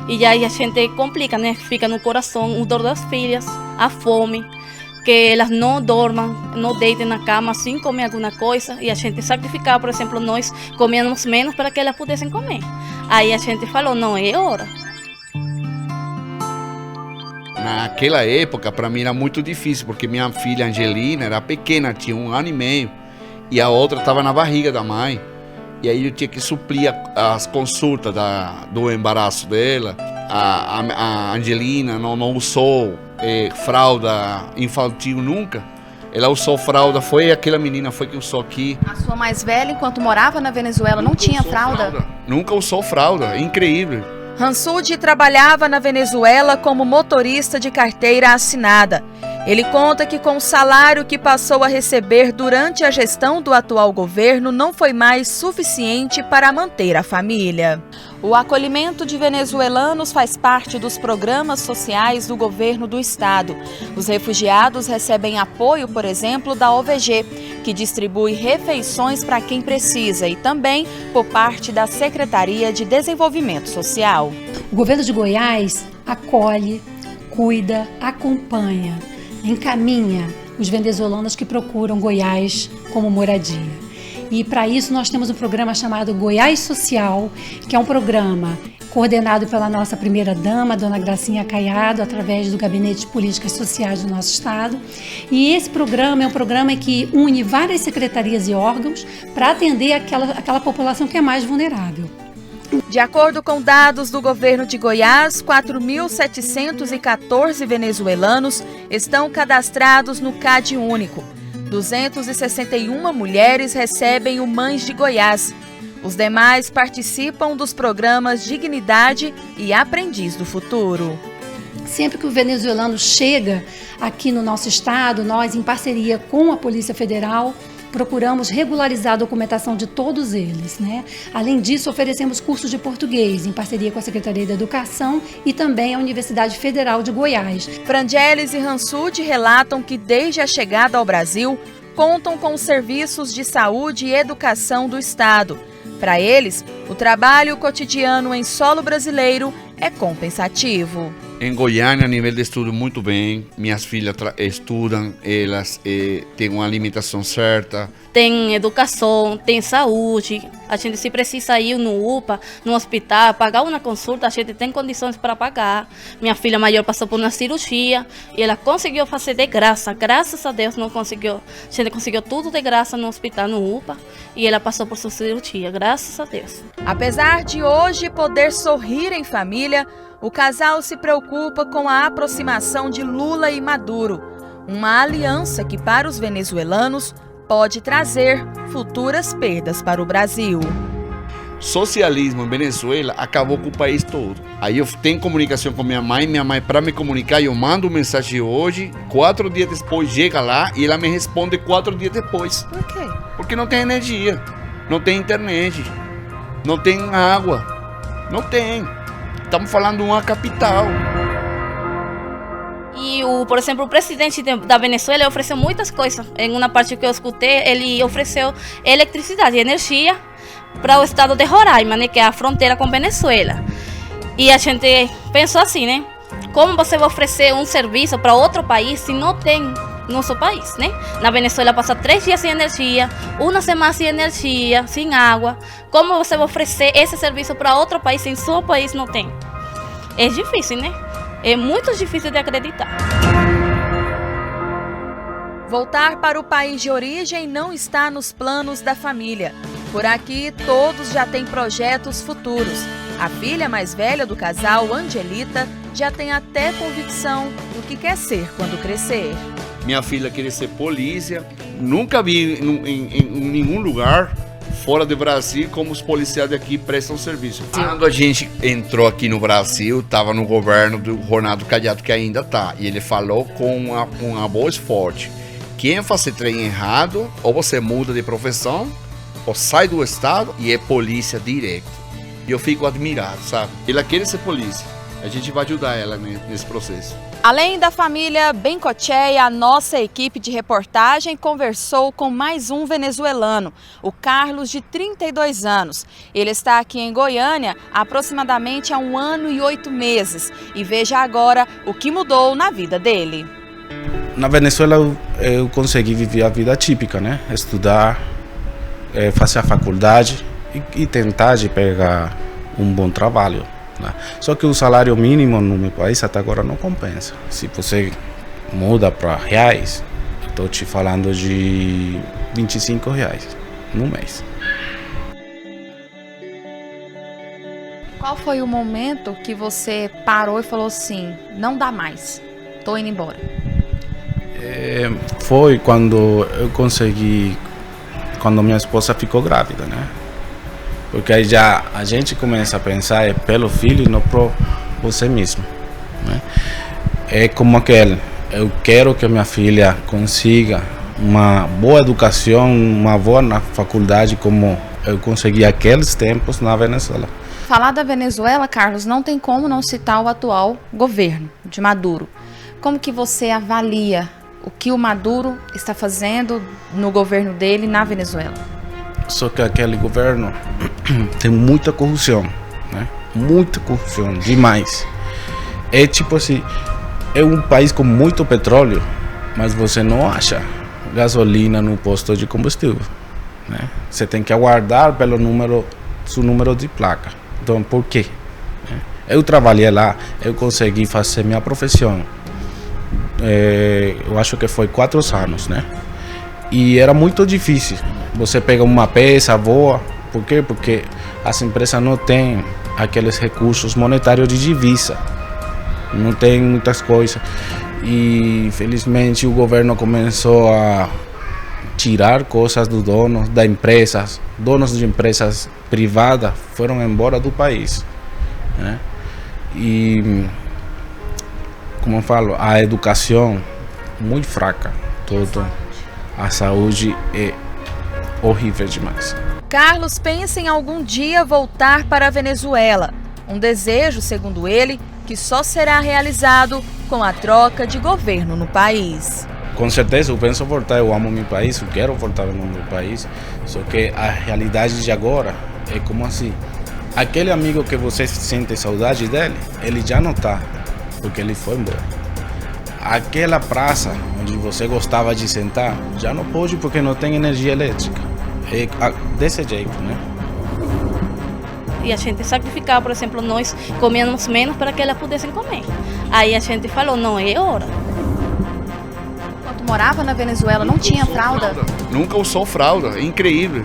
E aí a gente complica, né? Fica no coração o dor das filhas, a fome, que elas não dormam, não deitem na cama sem comer alguma coisa. E a gente sacrificava, por exemplo, nós comíamos menos para que elas pudessem comer. Aí a gente falou, não, é hora. Naquela época, para mim era muito difícil, porque minha filha Angelina era pequena, tinha 1 ano e meio, e a outra estava na barriga da mãe. E aí eu tinha que suprir as consultas do embaraço dela. A Angelina não usou fralda infantil nunca. Ela usou fralda, foi aquela menina que usou aqui. A sua mais velha, enquanto morava na Venezuela, não tinha fralda? Nunca usou fralda, incrível. Hansud trabalhava na Venezuela como motorista de carteira assinada. Ele conta que com o salário que passou a receber durante a gestão do atual governo não foi mais suficiente para manter a família. O acolhimento de venezuelanos faz parte dos programas sociais do governo do estado. Os refugiados recebem apoio, por exemplo, da OVG, que distribui refeições para quem precisa, e também por parte da Secretaria de Desenvolvimento Social. O governo de Goiás acolhe, cuida, acompanha, encaminha os venezuelanos que procuram Goiás como moradia. E para isso nós temos um programa chamado Goiás Social, que é um programa coordenado pela nossa primeira-dama, dona Gracinha Caiado, através do Gabinete de Políticas Sociais do nosso estado. E esse programa é um programa que une várias secretarias e órgãos para atender aquela população que é mais vulnerável. De acordo com dados do governo de Goiás, 4.714 venezuelanos estão cadastrados no CAD Único. 261 mulheres recebem o Mães de Goiás. Os demais participam dos programas Dignidade e Aprendiz do Futuro. Sempre que o venezuelano chega aqui no nosso estado, nós, em parceria com a Polícia Federal, procuramos regularizar a documentação de todos eles, né? Além disso, oferecemos cursos de português em parceria com a Secretaria da Educação e também a Universidade Federal de Goiás. Frangeles e Hansud relatam que desde a chegada ao Brasil, contam com os serviços de saúde e educação do estado. Para eles, o trabalho cotidiano em solo brasileiro é compensativo. Em Goiânia, a nível de estudo, muito bem. Minhas filhas estudam, elas têm uma alimentação certa. Tem educação, tem saúde. A gente, se precisa ir no UPA, no hospital, pagar uma consulta, a gente tem condições para pagar. Minha filha maior passou por uma cirurgia e ela conseguiu fazer de graça. Graças a Deus, não conseguiu. A gente conseguiu tudo de graça no hospital, no UPA, e ela passou por sua cirurgia. Graças a Deus. Apesar de hoje poder sorrir em família, o casal se preocupa com a aproximação de Lula e Maduro, uma aliança que, para os venezuelanos, pode trazer futuras perdas para o Brasil. Socialismo em Venezuela acabou com o país todo. Aí eu tenho comunicação com minha mãe para me comunicar, eu mando uma mensagem hoje, 4 dias depois chega lá e ela me responde 4 dias depois. Por quê? Porque não tem energia, não tem internet, não tem água, não tem. Estamos falando de uma capital. E, por exemplo, o presidente da Venezuela ofereceu muitas coisas. Em uma parte que eu escutei, ele ofereceu eletricidade e energia para o estado de Roraima, né, que é a fronteira com Venezuela. E a gente pensou assim, né? Como você vai oferecer um serviço para outro país se não tem nosso país, né? Na Venezuela passa 3 dias sem energia, uma semana sem energia, sem água. Como você vai oferecer esse serviço para outro país se em seu país não tem? É difícil, né? É muito difícil de acreditar. Voltar para o país de origem não está nos planos da família. Por aqui, todos já têm projetos futuros. A filha mais velha do casal, Angelita, já tem até convicção do que quer ser quando crescer. Minha filha queria ser polícia. Nunca vi em nenhum lugar fora do Brasil como os policiais daqui prestam serviço. Quando a gente entrou aqui no Brasil, estava no governo do Ronaldo Caiado, que ainda está. E ele falou com uma voz forte: quem fazer trem errado, ou você muda de profissão, ou sai do estado e é polícia direto. E eu fico admirado, sabe? Ela quer ser polícia. A gente vai ajudar ela nesse processo. Além da família Bencocheia, a nossa equipe de reportagem conversou com mais um venezuelano, o Carlos, de 32 anos. Ele está aqui em Goiânia há aproximadamente 1 ano e 8 meses. E veja agora o que mudou na vida dele. Na Venezuela eu consegui viver a vida típica, né? Estudar, fazer a faculdade e tentar de pegar um bom trabalho. Só que o salário mínimo no meu país até agora não compensa. Se você muda para reais, estou te falando de R$25 no mês. Qual foi o momento que você parou e falou assim, não dá mais, estou indo embora? Foi quando eu consegui, quando minha esposa ficou grávida, né? Porque aí já a gente começa a pensar pelo filho e não por você mesmo, né? É como aquele, eu quero que minha filha consiga uma boa educação, uma boa na faculdade, como eu consegui aqueles tempos na Venezuela. Falar da Venezuela, Carlos, não tem como não citar o atual governo de Maduro. Como que você avalia o que o Maduro está fazendo no governo dele na Venezuela? Só que aquele governo tem muita corrupção, né? Muita corrupção, demais. É tipo assim, é um país com muito petróleo, mas você não acha gasolina no posto de combustível, né? Você tem que aguardar pelo seu número de placa. Então, por quê? Eu trabalhei lá, eu consegui fazer minha profissão. Eu acho que foi 4 anos, né? E era muito difícil. Você pega uma peça boa, por quê? Porque as empresas não têm aqueles recursos monetários de divisa, não tem muitas coisas. E infelizmente o governo começou a tirar coisas do dono da empresas. Donos de empresas privadas foram embora do país, né? E como eu falo, a educação muito fraca, a saúde é horrível demais. Carlos pensa em algum dia voltar para a Venezuela. Um desejo, segundo ele, que só será realizado com a troca de governo no país. Com certeza eu penso voltar, eu amo meu país, eu quero voltar no meu país, só que a realidade de agora é como assim, aquele amigo que você sente saudade dele, ele já não está, porque ele foi embora. Aquela praça onde você gostava de sentar, já não pode porque não tem energia elétrica. É desse jeito, né? E a gente sacrificava, por exemplo, nós comíamos menos para que elas pudessem comer. Aí a gente falou, não, é hora. Quando morava na Venezuela, não tinha fralda? Nunca usou fralda, é incrível.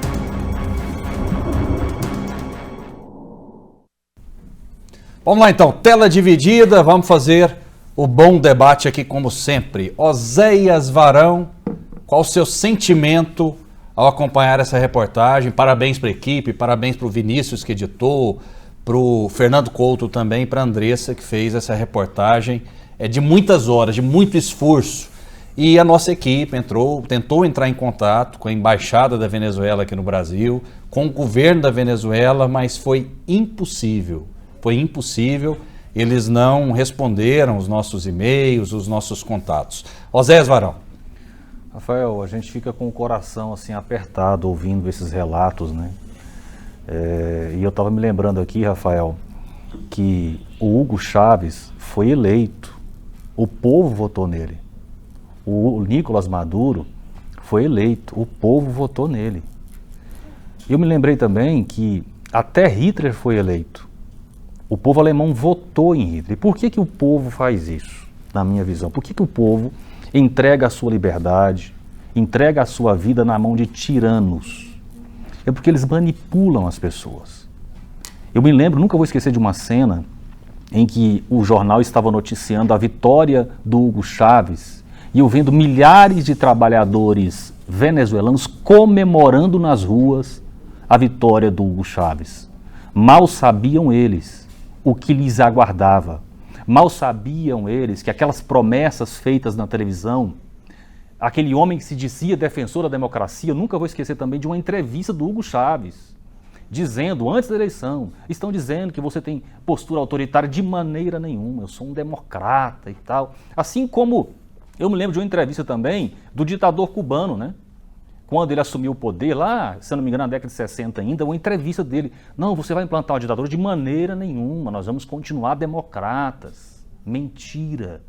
Vamos lá então, tela dividida, vamos fazer o bom debate aqui como sempre. Oséias Varão, qual o seu sentimento ao acompanhar essa reportagem? Parabéns para a equipe, parabéns para o Vinícius que editou, para o Fernando Couto também, para a Andressa que fez essa reportagem. É de muitas horas, de muito esforço. E a nossa equipe tentou entrar em contato com a Embaixada da Venezuela aqui no Brasil, com o governo da Venezuela, mas foi impossível. Foi impossível. eles não responderam os nossos e-mails, os nossos contatos. Oséias Varão. Rafael, a gente fica com o coração assim apertado ouvindo esses relatos, né? E eu estava me lembrando aqui, Rafael, que o Hugo Chávez foi eleito, o povo votou nele. O Nicolás Maduro foi eleito, o povo votou nele. Eu me lembrei também que até Hitler foi eleito. O povo alemão votou em Hitler. Por que o povo faz isso, na minha visão? Por que o povo entrega a sua liberdade, entrega a sua vida na mão de tiranos? É porque eles manipulam as pessoas. Eu me lembro, nunca vou esquecer de uma cena em que o jornal estava noticiando a vitória do Hugo Chávez e eu vendo milhares de trabalhadores venezuelanos comemorando nas ruas a vitória do Hugo Chávez. Mal sabiam eles o que lhes aguardava. Mal sabiam eles que aquelas promessas feitas na televisão, aquele homem que se dizia defensor da democracia, eu nunca vou esquecer também de uma entrevista do Hugo Chávez, dizendo, antes da eleição, estão dizendo que você tem postura autoritária. De maneira nenhuma, eu sou um democrata e tal. Assim como eu me lembro de uma entrevista também do ditador cubano, né? Quando ele assumiu o poder lá, se eu não me engano, na década de 60 ainda, uma entrevista dele. Não, você vai implantar uma ditadura? De maneira nenhuma, nós vamos continuar democratas. Mentira.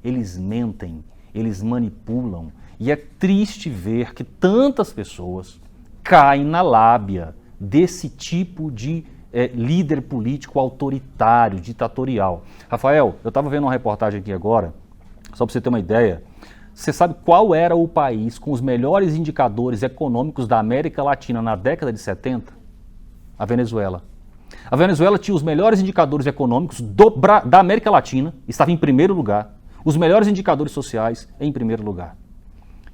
Eles mentem, eles manipulam. E é triste ver que tantas pessoas caem na lábia desse tipo de líder político autoritário, ditatorial. Rafael, eu estava vendo uma reportagem aqui agora, só para você ter uma ideia. Você sabe qual era o país com os melhores indicadores econômicos da América Latina na década de 70? A Venezuela. A Venezuela tinha os melhores indicadores econômicos da América Latina, estava em primeiro lugar. Os melhores indicadores sociais em primeiro lugar.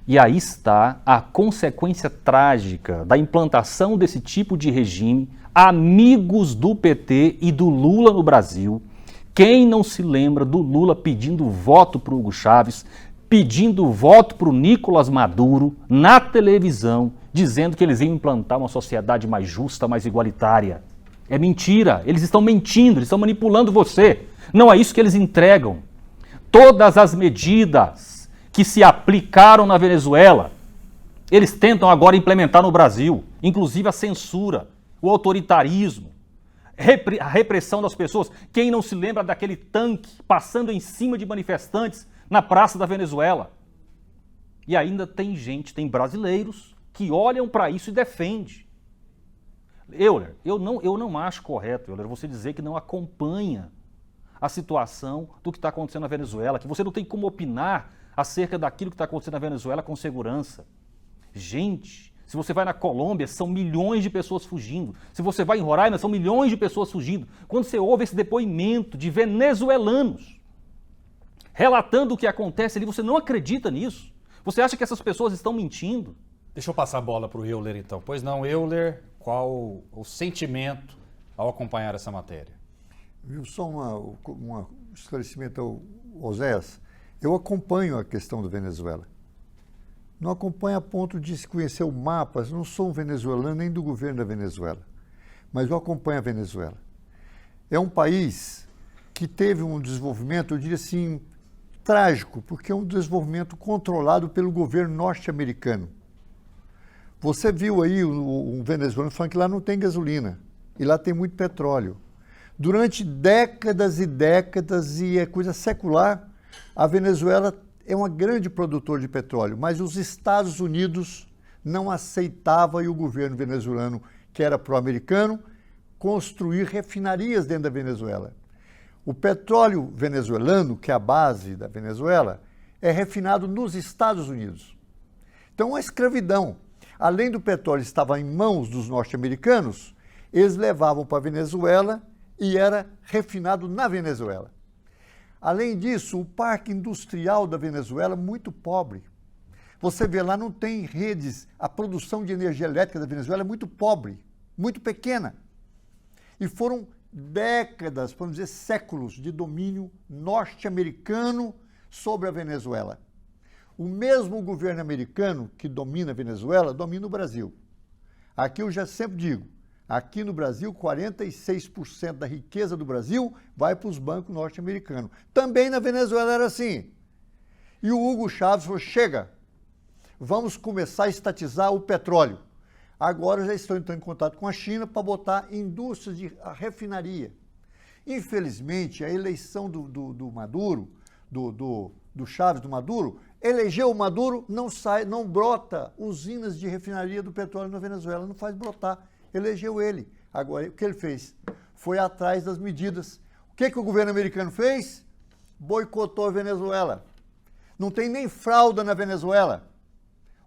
E aí está a consequência trágica da implantação desse tipo de regime, amigos do PT e do Lula no Brasil. Quem não se lembra do Lula pedindo voto para o Hugo Chávez, pedindo voto para o Nicolás Maduro na televisão, dizendo que eles iam implantar uma sociedade mais justa, mais igualitária? É mentira, eles estão mentindo, eles estão manipulando você. Não é isso que eles entregam. Todas as medidas que se aplicaram na Venezuela, eles tentam agora implementar no Brasil, inclusive a censura, o autoritarismo, a repressão das pessoas. Quem não se lembra daquele tanque passando em cima de manifestantes na praça da Venezuela? E ainda tem gente, tem brasileiros que olham para isso e defendem. Euler, eu não acho correto, Euler, você dizer que não acompanha a situação do que está acontecendo na Venezuela, que você não tem como opinar acerca daquilo que está acontecendo na Venezuela com segurança. Gente, se você vai na Colômbia, são milhões de pessoas fugindo. Se você vai em Roraima, são milhões de pessoas fugindo. Quando você ouve esse depoimento de venezuelanos relatando o que acontece ali, você não acredita nisso? Você acha que essas pessoas estão mentindo? Deixa eu passar a bola para o Euler, então. Pois não, Euler, qual o sentimento ao acompanhar essa matéria? Viu, só um esclarecimento ao Oséias. Eu acompanho a questão da Venezuela. Não acompanho a ponto de se conhecer o mapa, não sou um venezuelano nem do governo da Venezuela, mas eu acompanho a Venezuela. É um país que teve um desenvolvimento, eu diria assim, trágico, porque é um desenvolvimento controlado pelo governo norte-americano. Você viu aí um venezuelano falando que lá não tem gasolina, e lá tem muito petróleo. Durante décadas e décadas, e é coisa secular, a Venezuela é uma grande produtora de petróleo, mas os Estados Unidos não aceitavam, e o governo venezuelano, que era pró-americano, construir refinarias dentro da Venezuela. O petróleo venezuelano, que é a base da Venezuela, é refinado nos Estados Unidos. Então, a escravidão, além do petróleo estava em mãos dos norte-americanos, eles levavam para a Venezuela e era refinado na Venezuela. Além disso, o parque industrial da Venezuela é muito pobre. Você vê lá, não tem redes, a produção de energia elétrica da Venezuela é muito pobre, muito pequena. E foram décadas, vamos dizer séculos, de domínio norte-americano sobre a Venezuela. O mesmo governo americano que domina a Venezuela, domina o Brasil. Aqui eu já sempre digo, Aqui no Brasil, 46% da riqueza do Brasil vai para os bancos norte-americanos. Também na Venezuela era assim. E o Hugo Chávez falou, chega, vamos começar a estatizar o petróleo. Agora já estão entrando em contato com a China para botar indústrias de refinaria. Infelizmente, a eleição do Maduro, do Chávez, do Maduro, elegeu o Maduro, não brota usinas de refinaria do petróleo na Venezuela, não faz brotar. Elegeu ele. Agora, o que ele fez? Foi atrás das medidas. O que o governo americano fez? Boicotou a Venezuela. Não tem nem fralda na Venezuela.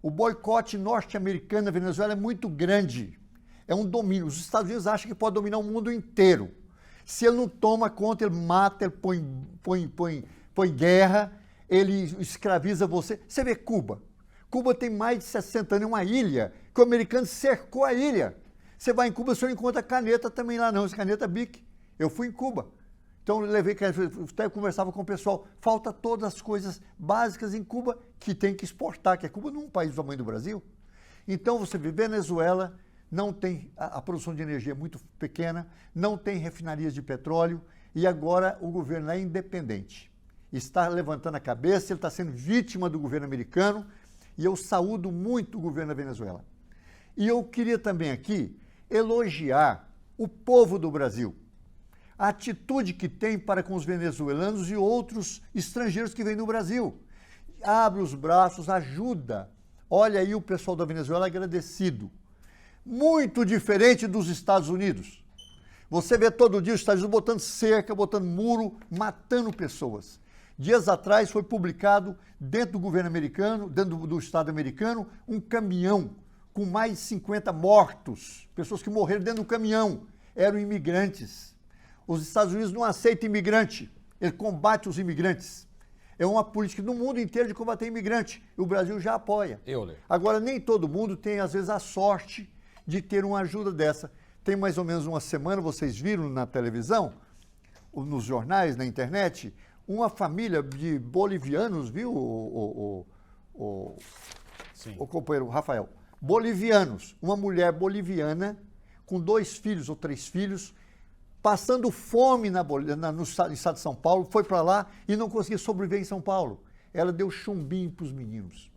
O boicote norte-americano na Venezuela é muito grande. É um domínio. Os Estados Unidos acham que pode dominar o mundo inteiro. Se ele não toma conta, ele mata, ele põe guerra, ele escraviza você. Você vê Cuba. Cuba tem mais de 60 anos, é uma ilha, que o americano cercou a ilha. Você vai em Cuba, você não encontra caneta também lá não, essa caneta Bic. Eu fui em Cuba. Então eu levei caneta, até conversava com o pessoal. Falta todas as coisas básicas em Cuba que tem que exportar, que Cuba não é um país do tamanho do Brasil. Então você vê Venezuela, não tem, a produção de energia é muito pequena, não tem refinarias de petróleo e agora o governo é independente. Está levantando a cabeça, ele está sendo vítima do governo americano e eu saúdo muito o governo da Venezuela. E eu queria também aqui elogiar o povo do Brasil, a atitude que tem para com os venezuelanos e outros estrangeiros que vêm no Brasil. Abre os braços, ajuda. Olha aí o pessoal da Venezuela agradecido. Muito diferente dos Estados Unidos. Você vê todo dia os Estados Unidos botando cerca, botando muro, matando pessoas. Dias atrás foi publicado dentro do governo americano, dentro do Estado americano, um caminhão com mais de 50 mortos, pessoas que morreram dentro do caminhão, eram imigrantes. Os Estados Unidos não aceitam imigrante, ele combate os imigrantes. É uma política no mundo inteiro de combater imigrante, e o Brasil já apoia. Agora, nem todo mundo tem, às vezes, a sorte de ter uma ajuda dessa. Tem mais ou menos uma semana, vocês viram na televisão, nos jornais, na internet, uma família de bolivianos, viu, o companheiro Rafael? Bolivianos, uma mulher boliviana com 2 filhos ou 3 filhos, passando fome no estado de São Paulo, foi para lá e não conseguia sobreviver em São Paulo. Ela deu chumbinho para os meninos.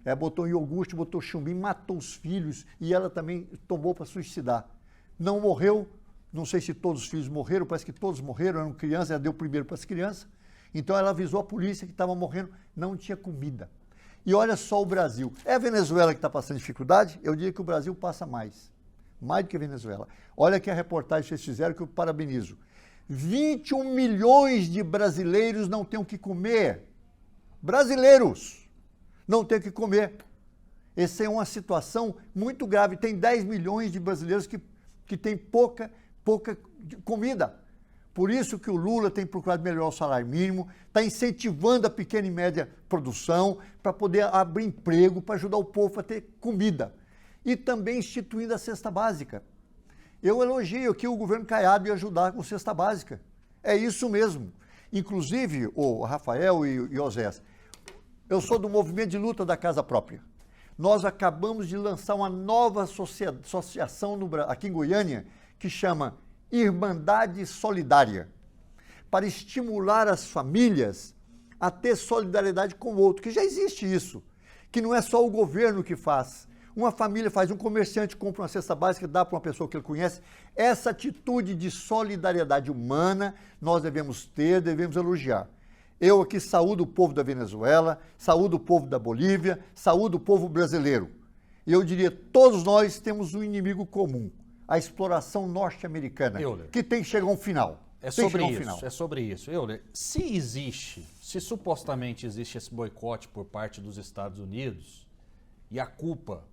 Ela botou iogurte, botou chumbinho, matou os filhos e ela também tomou para suicidar. Não morreu, não sei se todos os filhos morreram, parece que todos morreram, eram crianças, ela deu primeiro para as crianças. Então ela avisou a polícia que estava morrendo, não tinha comida. E olha só o Brasil. É a Venezuela que está passando dificuldade? Eu diria que o Brasil passa mais do que a Venezuela. Olha aqui a reportagem que vocês fizeram, que eu parabenizo. 21 milhões de brasileiros não têm o que comer. Brasileiros não têm o que comer. Essa é uma situação muito grave. Tem 10 milhões de brasileiros que têm pouca comida. Por isso que o Lula tem procurado melhorar o salário mínimo, está incentivando a pequena e média produção para poder abrir emprego, para ajudar o povo a ter comida. E também instituindo a cesta básica. Eu elogio aqui o governo Caiado e ajudar com cesta básica. É isso mesmo. Inclusive, o Rafael e o Osés, eu sou do movimento de luta da casa própria. Nós acabamos de lançar uma nova associação aqui em Goiânia que chama Irmandade Solidária, para estimular as famílias a ter solidariedade com o outro, que já existe isso, que não é só o governo que faz. Uma família faz, um comerciante compra uma cesta básica, dá para uma pessoa que ele conhece. Essa atitude de solidariedade humana nós devemos ter, devemos elogiar. Eu aqui saúdo o povo da Venezuela, saúdo o povo da Bolívia, saúdo o povo brasileiro. E eu diria, todos nós temos um inimigo comum, a exploração norte-americana, que tem que chegar a um final. É sobre isso. Euler, se supostamente existe esse boicote por parte dos Estados Unidos, e a culpa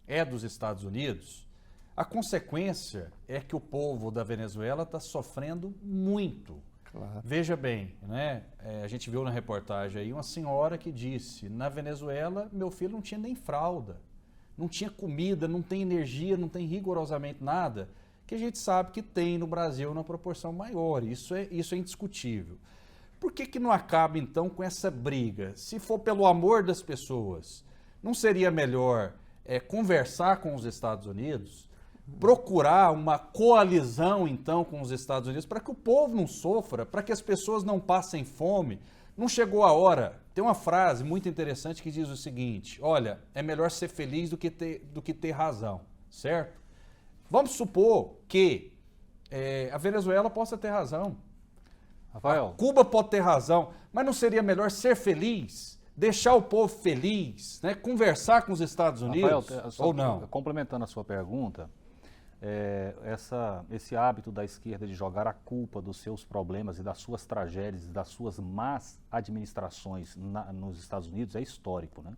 é dos Estados Unidos, a consequência é que o povo da Venezuela está sofrendo muito. Claro. Veja bem, né? A gente viu na reportagem aí uma senhora que disse, na Venezuela, meu filho não tinha nem fralda. Não tinha comida, não tem energia, não tem rigorosamente nada, que a gente sabe que tem no Brasil numa proporção maior. Isso é indiscutível. Por que não acaba, então, com essa briga? Se for pelo amor das pessoas, não seria melhor conversar com os Estados Unidos, procurar uma coalizão, então, com os Estados Unidos, para que o povo não sofra, para que as pessoas não passem fome. Não chegou a hora. Tem uma frase muito interessante que diz o seguinte: olha, é melhor ser feliz do que ter razão, certo? Vamos supor que a Venezuela possa ter razão. Rafael. A Cuba pode ter razão, mas não seria melhor ser feliz, deixar o povo feliz, né? Conversar com os Estados Unidos, Rafael, ou não? Complementando a sua pergunta, esse hábito da esquerda de jogar a culpa dos seus problemas e das suas tragédias, das suas más administrações nos Estados Unidos é histórico, né?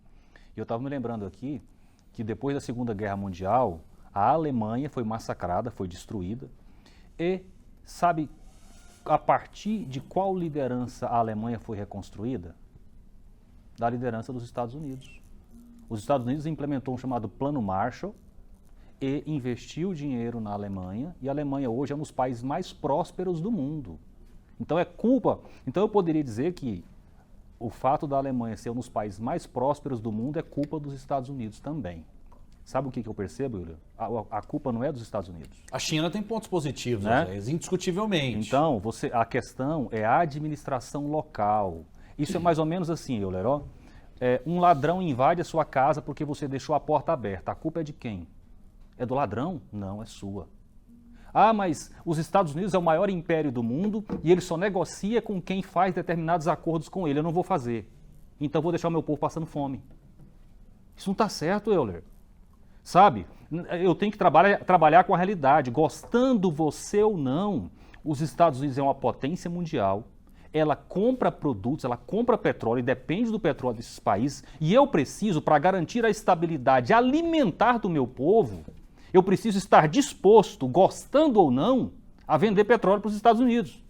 E eu estava me lembrando aqui que depois da Segunda Guerra Mundial, a Alemanha foi massacrada, foi destruída, e sabe a partir de qual liderança a Alemanha foi reconstruída? Da liderança dos Estados Unidos. Os Estados Unidos implementou um chamado Plano Marshall e investiu dinheiro na Alemanha, e a Alemanha hoje é um dos países mais prósperos do mundo. Então então eu poderia dizer que o fato da Alemanha ser um dos países mais prósperos do mundo é culpa dos Estados Unidos também. Sabe o que eu percebo, William? A culpa não é dos Estados Unidos. A China tem pontos positivos, né? Indiscutivelmente. Então, a questão é a administração local. Isso é mais ou menos assim, Euler, um ladrão invade a sua casa porque você deixou a porta aberta. A culpa é de quem? É do ladrão? Não, é sua. Ah, mas os Estados Unidos é o maior império do mundo e ele só negocia com quem faz determinados acordos com ele. Eu não vou fazer. Então vou deixar o meu povo passando fome. Isso não está certo, Euler. Sabe? Eu tenho que trabalhar com a realidade. Gostando você ou não, os Estados Unidos é uma potência mundial. Ela compra produtos, ela compra petróleo e depende do petróleo desses países. E eu preciso, para garantir a estabilidade alimentar do meu povo, eu preciso estar disposto, gostando ou não, a vender petróleo para os Estados Unidos.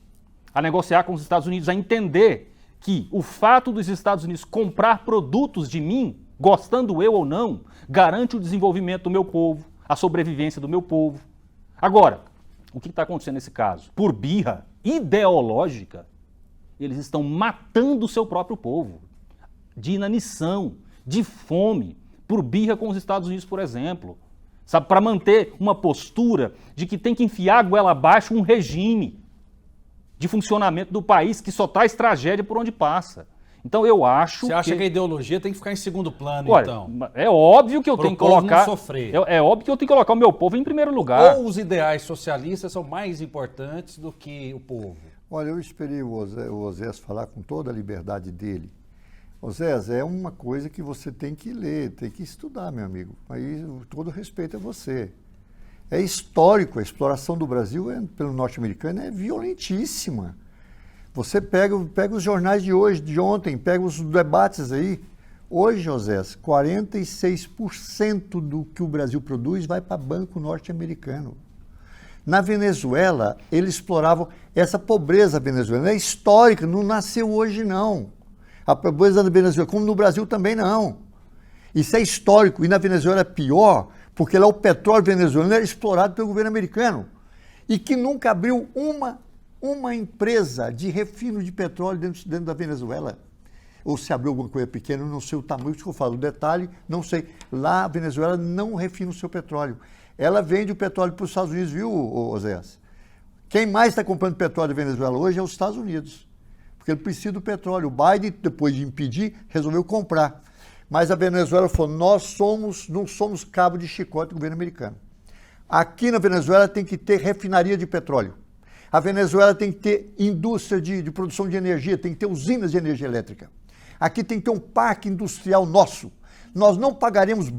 A negociar com os Estados Unidos, a entender que o fato dos Estados Unidos comprar produtos de mim, gostando eu ou não, garante o desenvolvimento do meu povo, a sobrevivência do meu povo. Agora, o que está acontecendo nesse caso? Por birra ideológica, eles estão matando o seu próprio povo, de inanição, de fome, por birra com os Estados Unidos, por exemplo. Sabe, para manter uma postura de que tem que enfiar a goela abaixo um regime de funcionamento do país que só traz tragédia por onde passa. Então eu acho Você acha que a ideologia tem que ficar em segundo plano, olha, então? É óbvio que eu tenho que colocar... Não sofrer. É óbvio que eu tenho que colocar o meu povo em primeiro lugar. Ou os ideais socialistas são mais importantes do que o povo? Olha, eu esperei o Osés falar com toda a liberdade dele. Osés, é uma coisa que você tem que ler, tem que estudar, meu amigo. Aí todo respeito a você. É histórico, a exploração do Brasil pelo norte-americano é violentíssima. Você pega os jornais de hoje, de ontem, pega os debates aí. Hoje, Osés, 46% do que o Brasil produz vai para banco norte-americano. Na Venezuela, eles exploravam essa pobreza venezuelana. É histórica, não nasceu hoje, não. A pobreza da Venezuela, como no Brasil também não. Isso é histórico. E na Venezuela é pior, porque lá o petróleo venezuelano era explorado pelo governo americano. E que nunca abriu uma empresa de refino de petróleo dentro da Venezuela. Ou se abriu alguma coisa pequena, não sei o tamanho que eu falo. O detalhe, não sei. Lá a Venezuela não refina o seu petróleo. Ela vende o petróleo para os Estados Unidos, viu, Oséias? Quem mais está comprando petróleo da Venezuela hoje é os Estados Unidos. Porque ele precisa do petróleo. O Biden, depois de impedir, resolveu comprar. Mas a Venezuela falou, não somos cabo de chicote do governo americano. Aqui na Venezuela tem que ter refinaria de petróleo. A Venezuela tem que ter indústria de produção de energia, tem que ter usinas de energia elétrica. Aqui tem que ter um parque industrial nosso. Nós não pagaremos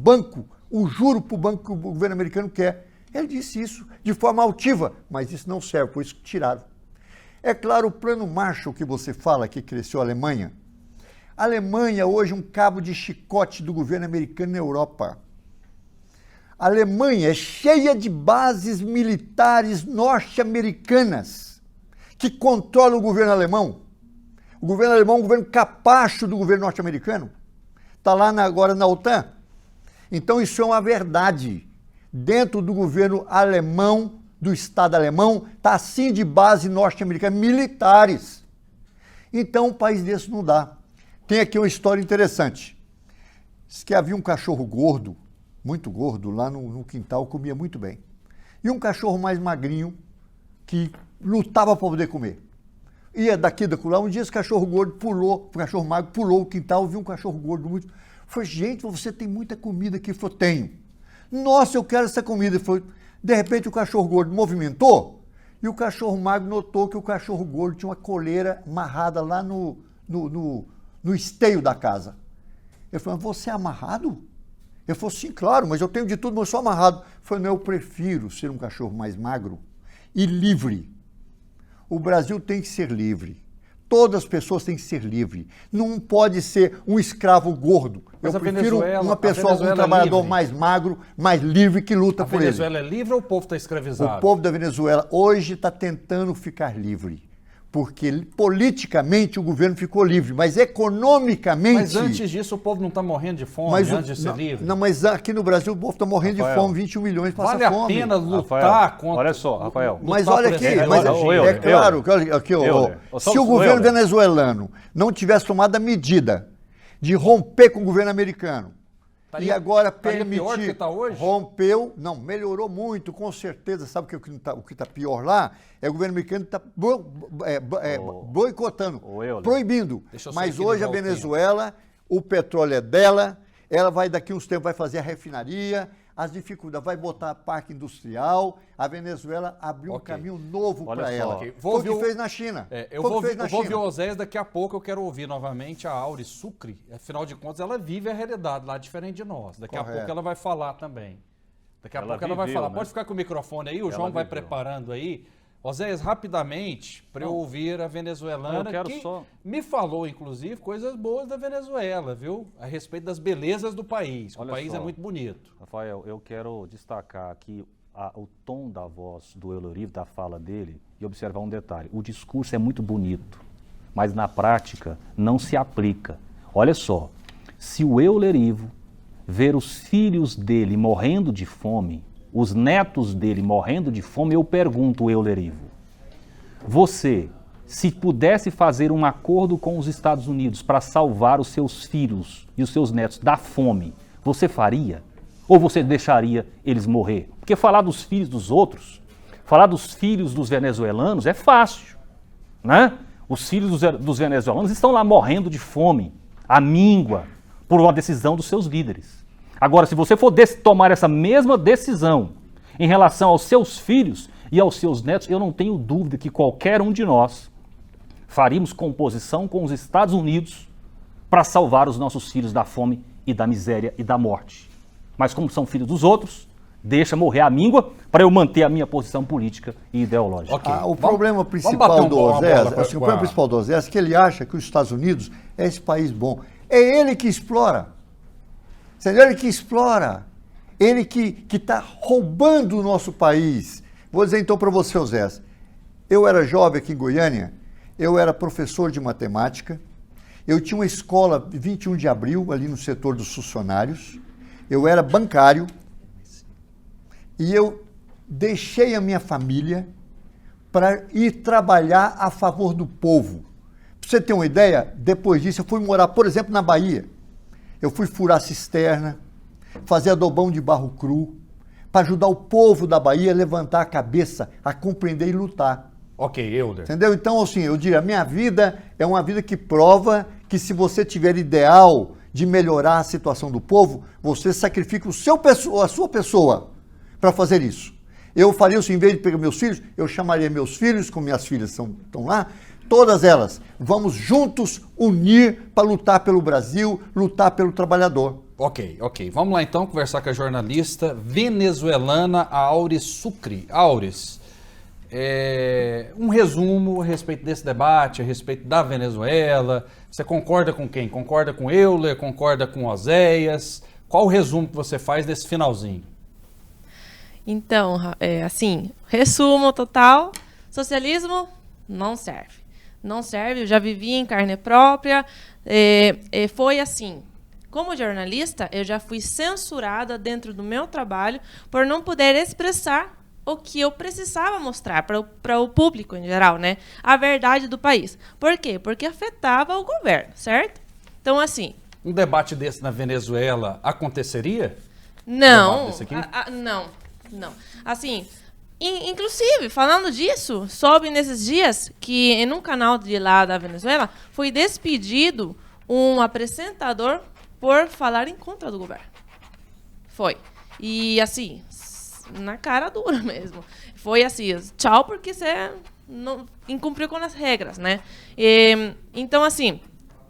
o juro para o banco que o governo americano quer. Ele disse isso de forma altiva, mas isso não serve, por isso que tiraram. É claro, o plano Marshall que você fala, que cresceu a Alemanha. A Alemanha hoje é um cabo de chicote do governo americano na Europa. A Alemanha é cheia de bases militares norte-americanas que controlam o governo alemão. O governo alemão é um governo capacho do governo norte-americano. Está lá agora na OTAN. Então isso é uma verdade. Dentro do governo alemão, do Estado alemão, está assim de base norte-americana, militares. Então um país desse não dá. Tem aqui uma história interessante. Diz que havia um cachorro gordo, muito gordo, lá no quintal, comia muito bem. e um cachorro mais magrinho que lutava para poder comer. Ia daqui, da lá, um dia esse cachorro gordo pulou, o cachorro magro pulou o quintal, viu um cachorro gordo muito. Falei, gente, você tem muita comida aqui. Ele falou, tenho. Nossa, eu quero essa comida. Ele falou, de repente o cachorro gordo movimentou e o cachorro magro notou que o cachorro gordo tinha uma coleira amarrada lá no esteio da casa. Ele falou, você é amarrado? Ele falou, sim, claro, mas eu tenho de tudo, mas eu sou amarrado. Eu falei, não, eu prefiro ser um cachorro mais magro e livre. O Brasil tem que ser livre. Todas as pessoas têm que ser livres. Não pode ser um escravo gordo. Mas eu prefiro uma pessoa, um trabalhador mais magro, mais livre, que luta por ele. A Venezuela é livre ou o povo está escravizado? O povo da Venezuela hoje está tentando ficar livre. Porque politicamente o governo ficou livre, mas economicamente... Mas antes disso o povo não está morrendo de fome, antes de ser livre? Não, mas aqui no Brasil o povo está morrendo de fome, 21 milhões passa fome. Vale a pena lutar contra... Olha só, Rafael. Mas olha aqui, é claro, se o governo venezuelano não tivesse tomado a medida de romper com o governo americano, e agora permitir, pior do que tá hoje? Rompeu, não, melhorou muito, com certeza. Sabe o que está pior lá? É o governo americano que está boicotando, proibindo. Mas hoje a Venezuela, o petróleo é dela, ela vai daqui uns tempos vai fazer a refinaria, as dificuldades, vai botar parque industrial, a Venezuela abriu um caminho novo para ela. Foi o que fez na China. Eu vou ouvir o Oséias daqui a pouco, eu quero ouvir novamente a Auri Sucre. Afinal de contas, ela vive a realidade lá, diferente de nós. Daqui a pouco ela vai falar também. Daqui a pouco ela vai falar. Né? Pode ficar com o microfone aí, o João vai preparando aí. Oséias, rapidamente, para eu ouvir a venezuelana, que me falou, inclusive, coisas boas da Venezuela, viu? A respeito das belezas do país. O país é muito bonito. Rafael, eu quero destacar aqui o tom da voz do Eulerivo, da fala dele, e observar um detalhe. O discurso é muito bonito, mas na prática não se aplica. Olha só, se o Eulerivo ver os filhos dele morrendo de fome, os netos dele morrendo de fome, eu pergunto, Eulerivo, você, se pudesse fazer um acordo com os Estados Unidos para salvar os seus filhos e os seus netos da fome, você faria? Ou você deixaria eles morrer? Porque falar dos filhos dos outros, falar dos filhos dos venezuelanos é fácil, né? Os filhos dos venezuelanos estão lá morrendo de fome, à míngua, por uma decisão dos seus líderes. Agora, se você for tomar essa mesma decisão em relação aos seus filhos e aos seus netos, eu não tenho dúvida que qualquer um de nós faríamos composição com os Estados Unidos para salvar os nossos filhos da fome e da miséria e da morte. Mas como são filhos dos outros, deixa morrer a míngua para eu manter a minha posição política e ideológica. O problema principal do Oséias é que ele acha que os Estados Unidos é esse país bom. É ele que explora. Ele que explora, ele que está roubando o nosso país. Vou dizer então para você, Oséias, eu era jovem aqui em Goiânia, eu era professor de matemática, eu tinha uma escola 21 de abril ali no setor dos funcionários, eu era bancário e eu deixei a minha família para ir trabalhar a favor do povo. Para você ter uma ideia, depois disso eu fui morar, por exemplo, na Bahia. Eu fui furar cisterna, fazer adobão de barro cru, para ajudar o povo da Bahia a levantar a cabeça, a compreender e lutar. Ok, Euler. Entendeu? Então, assim, eu diria, a minha vida é uma vida que prova que se você tiver ideal de melhorar a situação do povo, você sacrifica a sua pessoa para fazer isso. Eu faria isso, em vez de pegar meus filhos, eu chamaria meus filhos, como minhas filhas estão lá, todas elas, vamos juntos unir para lutar pelo Brasil, lutar pelo trabalhador. Ok. Vamos lá então conversar com a jornalista venezuelana Auri Sucre. Auris, um resumo a respeito desse debate, a respeito da Venezuela. Você concorda com quem? Concorda com Euler? Concorda com Oséias? Qual o resumo que você faz desse finalzinho? Então, assim, resumo total, socialismo não serve. Não serve, eu já vivi em carne própria, foi assim, como jornalista, eu já fui censurada dentro do meu trabalho por não poder expressar o que eu precisava mostrar para o público em geral, né? A verdade do país. Por quê? Porque afetava o governo, certo? Então, assim... Um debate desse na Venezuela aconteceria? Não, não. Assim, Inclusive, falando disso, soube nesses dias que em um canal de lá da Venezuela foi despedido um apresentador por falar em contra do governo. Foi. E assim, na cara dura mesmo. Foi assim, tchau, porque você não incumpriu com as regras, né? Então, assim,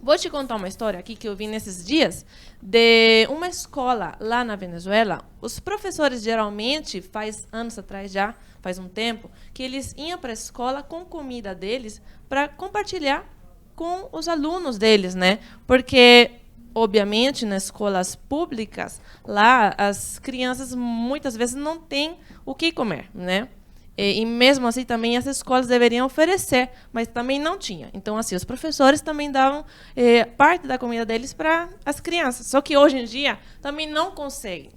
vou te contar uma história aqui que eu vi nesses dias de uma escola lá na Venezuela. Os professores geralmente, faz anos atrás já, faz um tempo, que eles iam para a escola com comida deles para compartilhar com os alunos deles, né? Porque, obviamente, nas escolas públicas, lá as crianças muitas vezes não têm o que comer, né? E mesmo assim também as escolas deveriam oferecer, mas também não tinha. Então, assim, os professores também davam parte da comida deles para as crianças. Só que hoje em dia também não conseguem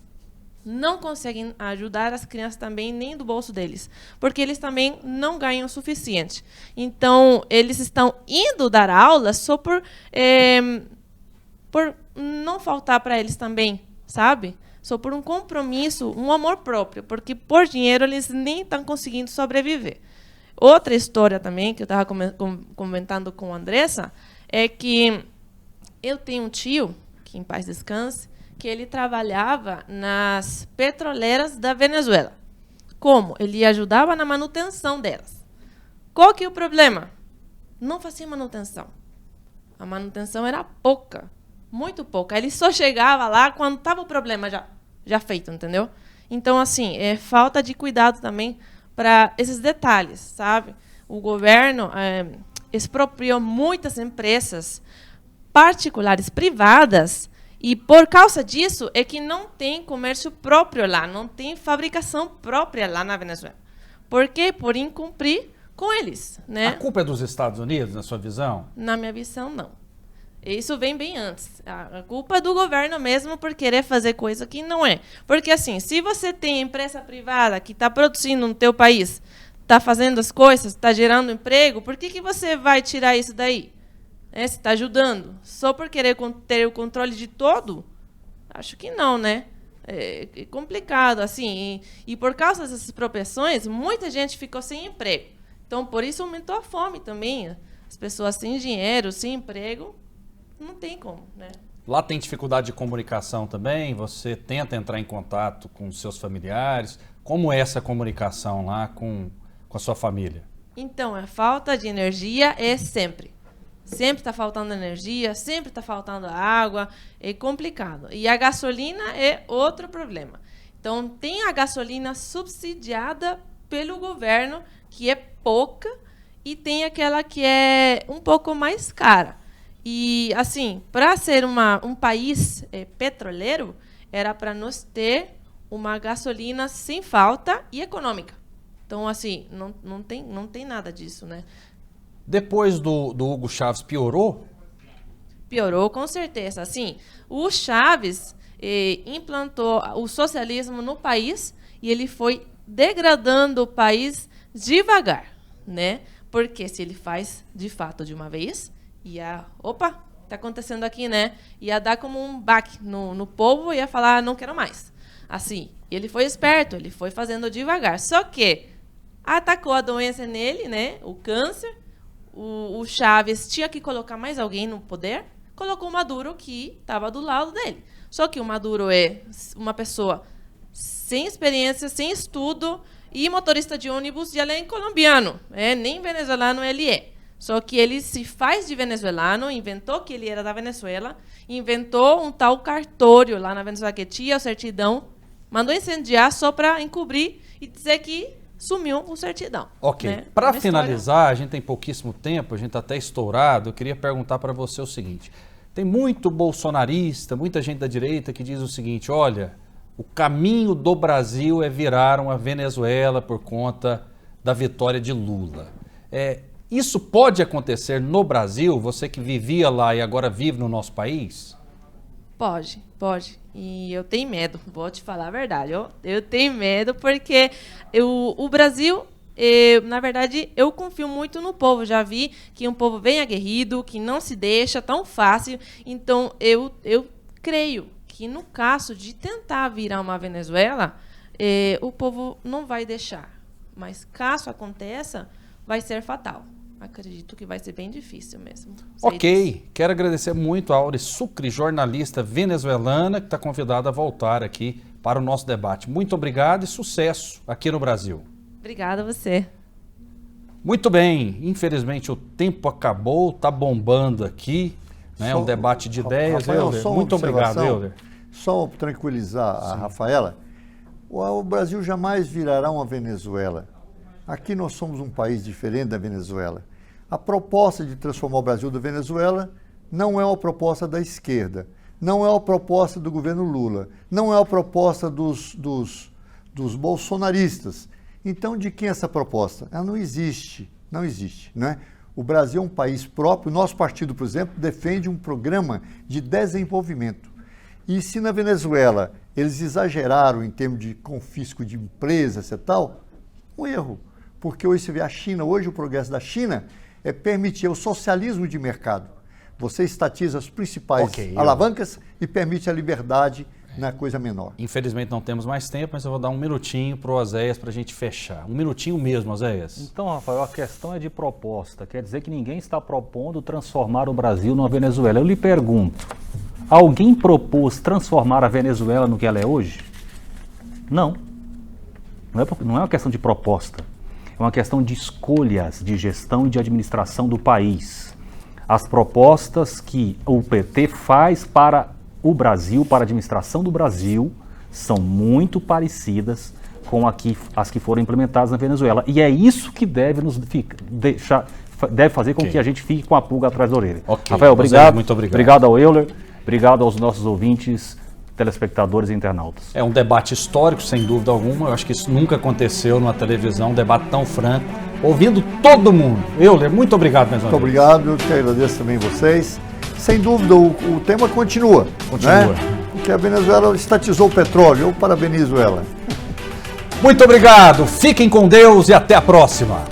ajudar as crianças também nem do bolso deles, porque eles também não ganham o suficiente. Então, eles estão indo dar aulas só por não faltar para eles também, sabe? Só por um compromisso, um amor próprio, porque por dinheiro eles nem estão conseguindo sobreviver. Outra história também, que eu estava comentando com a Andressa, é que eu tenho um tio, que em paz descanse, que ele trabalhava nas petroleiras da Venezuela. Como? Ele ajudava na manutenção delas. Qual que é o problema? Não fazia manutenção. A manutenção era pouca. Muito pouca. Ele só chegava lá quando estava o problema já feito, entendeu? Então, assim, é falta de cuidado também para esses detalhes, sabe? O governo expropriou muitas empresas particulares, privadas, e por causa disso é que não tem comércio próprio lá, não tem fabricação própria lá na Venezuela. Por quê? Por incumprir com eles, né? A culpa é dos Estados Unidos, na sua visão? Na minha visão, não. Isso vem bem antes. A culpa é do governo mesmo por querer fazer coisa que não é. Porque, assim, se você tem empresa privada que está produzindo no teu país, está fazendo as coisas, está gerando emprego, por que você vai tirar isso daí? Você está ajudando? Só por querer ter o controle de todo? Acho que não, né? É complicado, assim. E por causa dessas expropriações, muita gente ficou sem emprego. Então, por isso aumentou a fome também. As pessoas sem dinheiro, sem emprego, não tem como, né? Lá tem dificuldade de comunicação também? Você tenta entrar em contato com seus familiares? Como é essa comunicação lá com a sua família? Então, a falta de energia é sempre. Sempre está faltando energia, sempre está faltando água, é complicado. E a gasolina é outro problema. Então, tem a gasolina subsidiada pelo governo, que é pouca, e tem aquela que é um pouco mais cara. E, assim, para ser um país petroleiro, era para nós ter uma gasolina sem falta e econômica. Então, assim, não tem nada disso, né? Depois do Hugo Chávez, piorou? Piorou, com certeza. Assim, o Chávez implantou o socialismo no país e ele foi degradando o país devagar, né? Porque se ele faz, de fato, de uma vez... opa, está acontecendo aqui, né? Ia dar como um baque no povo e ia falar, não quero mais. Assim, ele foi esperto, ele foi fazendo devagar. Só que atacou a doença nele, né? O câncer. O Chávez tinha que colocar mais alguém no poder. Colocou o Maduro, que estava do lado dele. Só que o Maduro é uma pessoa sem experiência, sem estudo e motorista de ônibus de além colombiano. Nem venezuelano ele é. Só que ele se faz de venezuelano, inventou que ele era da Venezuela, inventou um tal cartório lá na Venezuela que tinha a certidão, mandou incendiar só para encobrir e dizer que sumiu o certidão. Ok. Né? Para finalizar, a gente tem pouquíssimo tempo, a gente está até estourado, eu queria perguntar para você o seguinte. Tem muito bolsonarista, muita gente da direita que diz o seguinte, olha, o caminho do Brasil é virar uma Venezuela por conta da vitória de Lula. Isso pode acontecer no Brasil? Você que vivia lá e agora vive no nosso país? Pode. E eu tenho medo, vou te falar a verdade. Eu tenho medo porque o Brasil, na verdade, eu confio muito no povo. Já vi que um povo bem aguerrido, que não se deixa tão fácil. Então, eu creio que no caso de tentar virar uma Venezuela, o povo não vai deixar. Mas caso aconteça, vai ser fatal. Acredito que vai ser bem difícil mesmo. Ok, quero agradecer muito a Aure Sucre, jornalista venezuelana, que está convidada a voltar aqui para o nosso debate. Muito obrigado e sucesso aqui no Brasil. Obrigada a você. Muito bem, infelizmente o tempo acabou, está bombando aqui, né? Um debate de ideias. Rafael, Euler, muito obrigado, Euler. Só tranquilizar a Rafaela, o Brasil jamais virará uma Venezuela. Aqui nós somos um país diferente da Venezuela. A proposta de transformar o Brasil da Venezuela não é uma proposta da esquerda, não é uma proposta do governo Lula, não é uma proposta dos bolsonaristas. Então, de quem é essa proposta? Ela não existe, não é? O Brasil é um país próprio, nosso partido, por exemplo, defende um programa de desenvolvimento. E se na Venezuela eles exageraram em termos de confisco de empresas e tal, um erro. Porque hoje você vê a China, hoje o progresso da China é permitir o socialismo de mercado. Você estatiza as principais alavancas e permite a liberdade na coisa menor. Infelizmente não temos mais tempo, mas eu vou dar um minutinho para o Oséias para a gente fechar. Um minutinho mesmo, Oséias. Então, Rafael, a questão é de proposta. Quer dizer que ninguém está propondo transformar o Brasil numa Venezuela. Eu lhe pergunto, alguém propôs transformar a Venezuela no que ela é hoje? Não. Não é uma questão de proposta. É uma questão de escolhas de gestão e de administração do país. As propostas que o PT faz para o Brasil, para a administração do Brasil, são muito parecidas com as que foram implementadas na Venezuela. E é isso que deve fazer com que a gente fique com a pulga atrás da orelha. Rafael, obrigado. Muito obrigado. Obrigado ao Euler, obrigado aos nossos ouvintes, telespectadores e internautas. É um debate histórico, sem dúvida alguma. Eu acho que isso nunca aconteceu numa televisão, um debate tão franco, ouvindo todo mundo. Euler, muito obrigado mais uma vez. Muito obrigado, eu que agradeço também vocês. Sem dúvida, o tema continua. Continua. Né? Porque a Venezuela estatizou o petróleo. Eu parabenizo ela. Muito obrigado, fiquem com Deus e até a próxima.